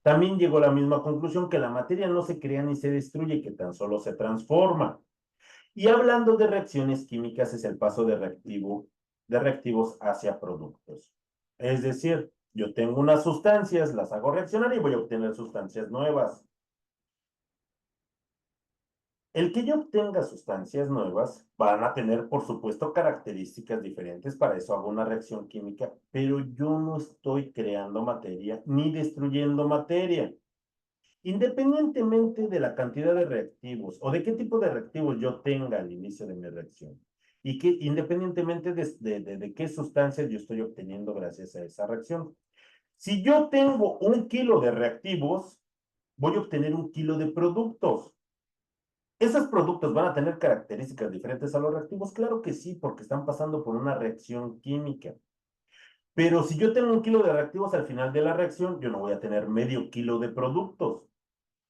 También llegó a la misma conclusión que la materia no se crea ni se destruye, que tan solo se transforma. Y hablando de reacciones químicas, es el paso de reactivos hacia productos. Es decir, yo tengo unas sustancias, las hago reaccionar y voy a obtener sustancias nuevas. El que yo obtenga sustancias nuevas van a tener, por supuesto, características diferentes, para eso hago una reacción química, pero yo no estoy creando materia ni destruyendo materia. Independientemente de la cantidad de reactivos o de qué tipo de reactivos yo tenga al inicio de mi reacción, y que independientemente de qué sustancias yo estoy obteniendo gracias a esa reacción. Si yo tengo 1 kilo de reactivos, voy a obtener 1 kilo de productos. ¿Esos productos van a tener características diferentes a los reactivos? Claro que sí, porque están pasando por una reacción química. Pero si yo tengo 1 kilo de reactivos al final de la reacción, yo no voy a tener medio kilo de productos.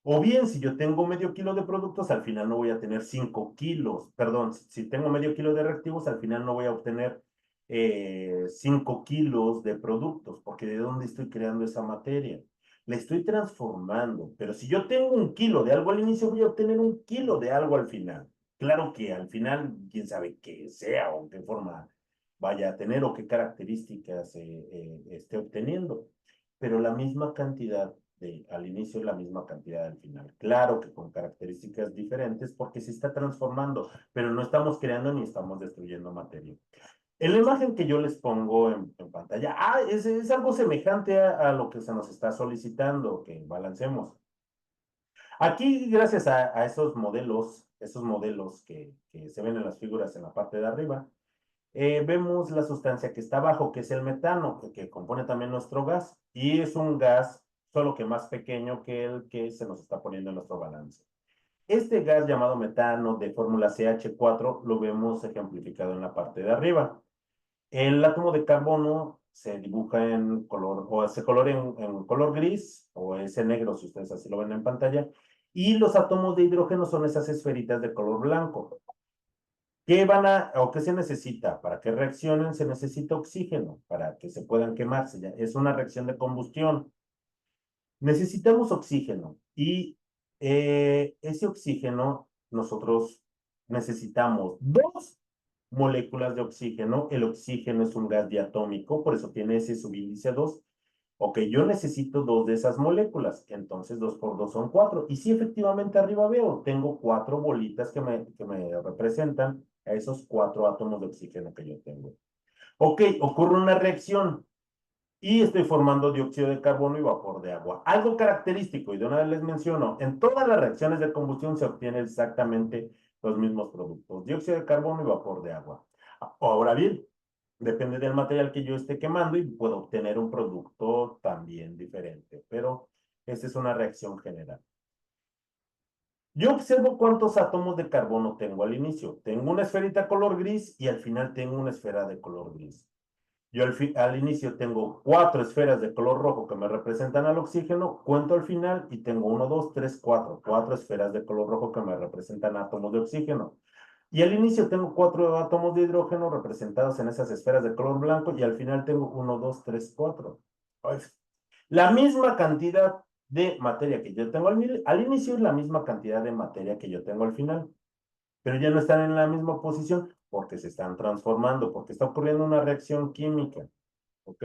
O bien, si yo tengo medio kilo de productos, al final no voy a tener 5 kilos. Perdón, si tengo medio kilo de reactivos, al final no voy a obtener 5 kilos de productos, porque ¿de dónde estoy creando esa materia? La estoy transformando, pero si yo tengo 1 kilo de algo al inicio, voy a obtener 1 kilo de algo al final. Claro que al final, quién sabe qué sea o qué forma vaya a tener o qué características esté obteniendo, pero la misma cantidad al inicio es la misma cantidad al final. Claro que con características diferentes porque se está transformando, pero no estamos creando ni estamos destruyendo materia. En la imagen que yo les pongo en pantalla, es algo semejante a lo que se nos está solicitando que balancemos. Aquí, gracias a esos modelos que se ven en las figuras en la parte de arriba, vemos la sustancia que está abajo, que es el metano, que compone también nuestro gas, y es un gas solo que más pequeño que el que se nos está poniendo en nuestro balance. Este gas llamado metano de fórmula CH4 lo vemos ejemplificado en la parte de arriba. El átomo de carbono se dibuja en color, o se colora en color gris, o ese negro si ustedes así lo ven en pantalla, y los átomos de hidrógeno son esas esferitas de color blanco. ¿Qué o qué se necesita? Para que reaccionen se necesita oxígeno, para que se puedan quemarse. Es una reacción de combustión. Necesitamos oxígeno y ese oxígeno nosotros necesitamos 2 moléculas de oxígeno. El oxígeno es un gas diatómico, por eso tiene ese subíndice 2. Ok, yo necesito 2 de esas moléculas, entonces 2 por 2 son 4. Y sí, efectivamente arriba veo, tengo 4 bolitas que me representan a esos 4 átomos de oxígeno que yo tengo. Ok, ocurre una reacción y estoy formando dióxido de carbono y vapor de agua. Algo característico, y de una vez les menciono, en todas las reacciones de combustión se obtienen exactamente los mismos productos, dióxido de carbono y vapor de agua. Ahora bien, depende del material que yo esté quemando y puedo obtener un producto también diferente, pero esta es una reacción general. Yo observo cuántos átomos de carbono tengo al inicio. Tengo una esferita color gris y al final tengo una esfera de color gris. Yo al inicio tengo 4 esferas de color rojo que me representan al oxígeno, cuento al final y tengo 1, 2, 3, 4. 4 esferas de color rojo que me representan átomos de oxígeno. Y al inicio tengo 4 átomos de hidrógeno representados en esas esferas de color blanco y al final tengo 1, 2, 3, 4. La misma cantidad de materia que yo tengo al inicio es la misma cantidad de materia que yo tengo al final, pero ya no están en la misma posición porque se están transformando, porque está ocurriendo una reacción química. ¿Ok?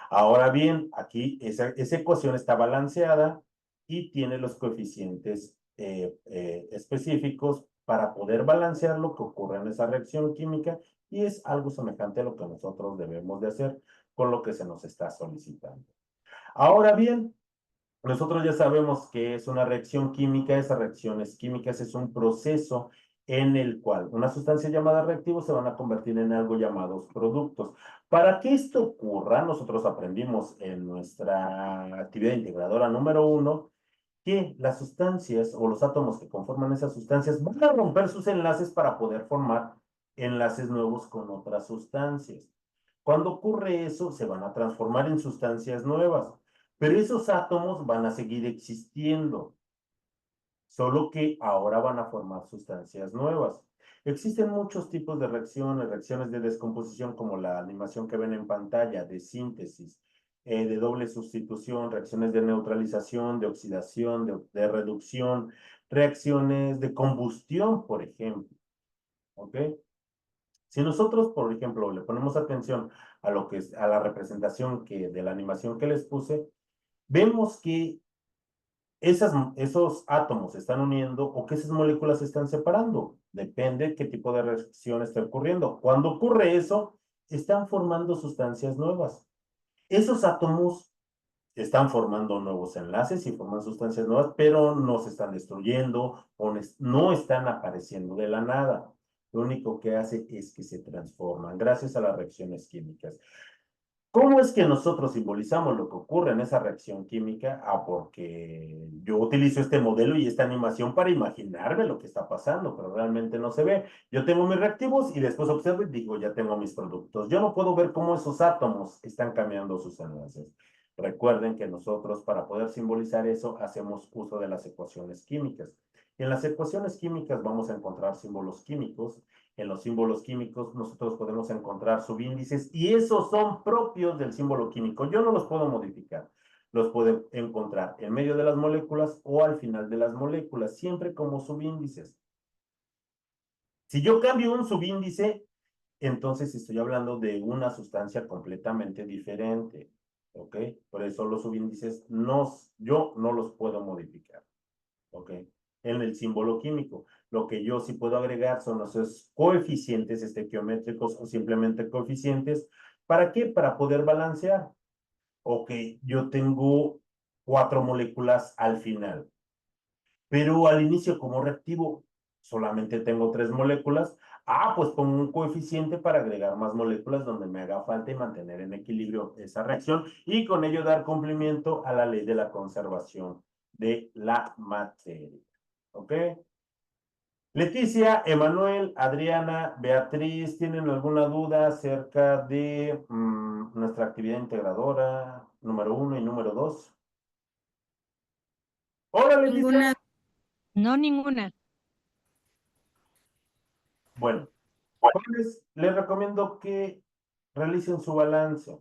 Ahora bien, aquí esa ecuación está balanceada y tiene los coeficientes específicos para poder balancear lo que ocurre en esa reacción química y es algo semejante a lo que nosotros debemos de hacer con lo que se nos está solicitando. Ahora bien, nosotros ya sabemos que es una reacción química, esas reacciones químicas es un proceso en el cual una sustancia llamada reactivos se van a convertir en algo llamados productos. Para que esto ocurra, nosotros aprendimos en nuestra actividad integradora número 1 que las sustancias o los átomos que conforman esas sustancias van a romper sus enlaces para poder formar enlaces nuevos con otras sustancias. Cuando ocurre eso, se van a transformar en sustancias nuevas, pero esos átomos van a seguir existiendo, solo que ahora van a formar sustancias nuevas. Existen muchos tipos de reacciones de descomposición como la animación que ven en pantalla, de síntesis, de doble sustitución, reacciones de neutralización, de oxidación, de reducción, reacciones de combustión, por ejemplo. ¿Ok? Si nosotros, por ejemplo, le ponemos atención a lo que es a la representación de la animación que les puse, vemos que esos átomos se están uniendo o que esas moléculas se están separando. Depende qué tipo de reacción esté ocurriendo. Cuando ocurre eso, están formando sustancias nuevas. Esos átomos están formando nuevos enlaces y forman sustancias nuevas, pero no se están destruyendo o no están apareciendo de la nada. Lo único que hace es que se transforman gracias a las reacciones químicas. ¿Cómo es que nosotros simbolizamos lo que ocurre en esa reacción química? Porque yo utilizo este modelo y esta animación para imaginarme lo que está pasando, pero realmente no se ve. Yo tengo mis reactivos y después observo y digo, ya tengo mis productos. Yo no puedo ver cómo esos átomos están cambiando sus enlaces. Recuerden que nosotros, para poder simbolizar eso, hacemos uso de las ecuaciones químicas. En las ecuaciones químicas vamos a encontrar símbolos químicos. En los símbolos químicos nosotros podemos encontrar subíndices y esos son propios del símbolo químico. Yo no los puedo modificar. Los puedo encontrar en medio de las moléculas o al final de las moléculas, siempre como subíndices. Si yo cambio un subíndice, entonces estoy hablando de una sustancia completamente diferente. ¿Ok? Por eso los subíndices yo no los puedo modificar. ¿Ok? En el símbolo químico. Lo que yo sí puedo agregar son esos coeficientes estequiométricos o simplemente coeficientes. ¿Para qué? Para poder balancear. Ok, yo tengo 4 moléculas al final, pero al inicio como reactivo solamente tengo 3 moléculas. Pues pongo un coeficiente para agregar más moléculas donde me haga falta y mantener en equilibrio esa reacción y con ello dar cumplimiento a la ley de la conservación de la materia. ¿Ok? Leticia, Emanuel, Adriana, Beatriz, ¿tienen alguna duda acerca de nuestra actividad integradora número 1 y número 2? Hola, Leticia. Ninguna. No, ninguna. Bueno, les recomiendo que realicen su balance.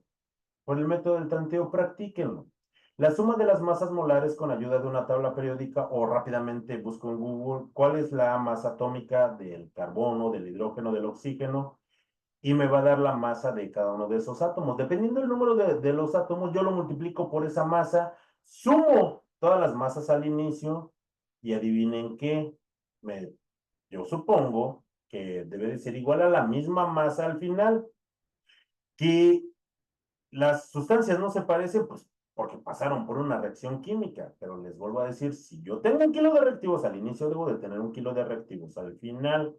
Por el método del tanteo, practíquenlo. La suma de las masas molares con ayuda de una tabla periódica o rápidamente busco en Google cuál es la masa atómica del carbono, del hidrógeno, del oxígeno y me va a dar la masa de cada uno de esos átomos. Dependiendo del número de los átomos, yo lo multiplico por esa masa, sumo todas las masas al inicio y adivinen qué, yo supongo que debe de ser igual a la misma masa al final. Que las sustancias no se parecen, pues porque pasaron por una reacción química, pero les vuelvo a decir, si yo tengo 1 kilo de reactivos al inicio, debo de tener 1 kilo de reactivos al final,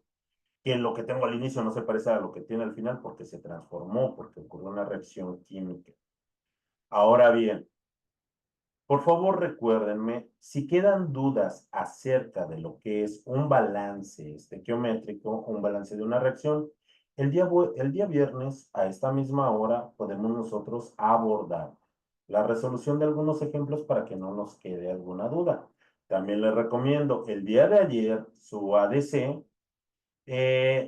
que lo que tengo al inicio no se parece a lo que tiene al final porque se transformó, porque ocurrió una reacción química. Ahora bien, por favor recuérdenme, si quedan dudas acerca de lo que es un balance estequiométrico, un balance de una reacción, el día viernes a esta misma hora podemos nosotros abordar la resolución de algunos ejemplos para que no nos quede alguna duda. También les recomiendo, el día de ayer su ADC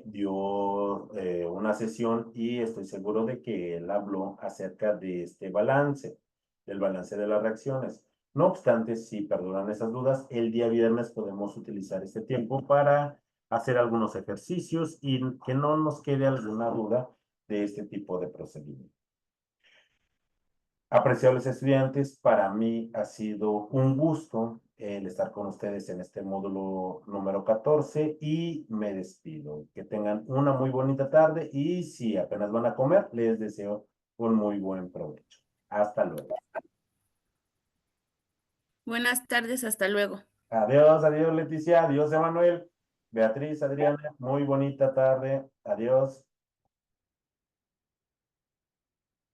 dio una sesión y estoy seguro de que él habló acerca de este balance, del balance de las reacciones. No obstante, si perduran esas dudas, el día viernes podemos utilizar este tiempo para hacer algunos ejercicios y que no nos quede alguna duda de este tipo de procedimiento. Apreciables estudiantes, para mí ha sido un gusto el estar con ustedes en este módulo número 14 y me despido. Que tengan una muy bonita tarde y si apenas van a comer, les deseo un muy buen provecho. Hasta luego. Buenas tardes, hasta luego. Adiós, adiós Leticia, adiós Emanuel, Beatriz, Adriana, muy bonita tarde, adiós.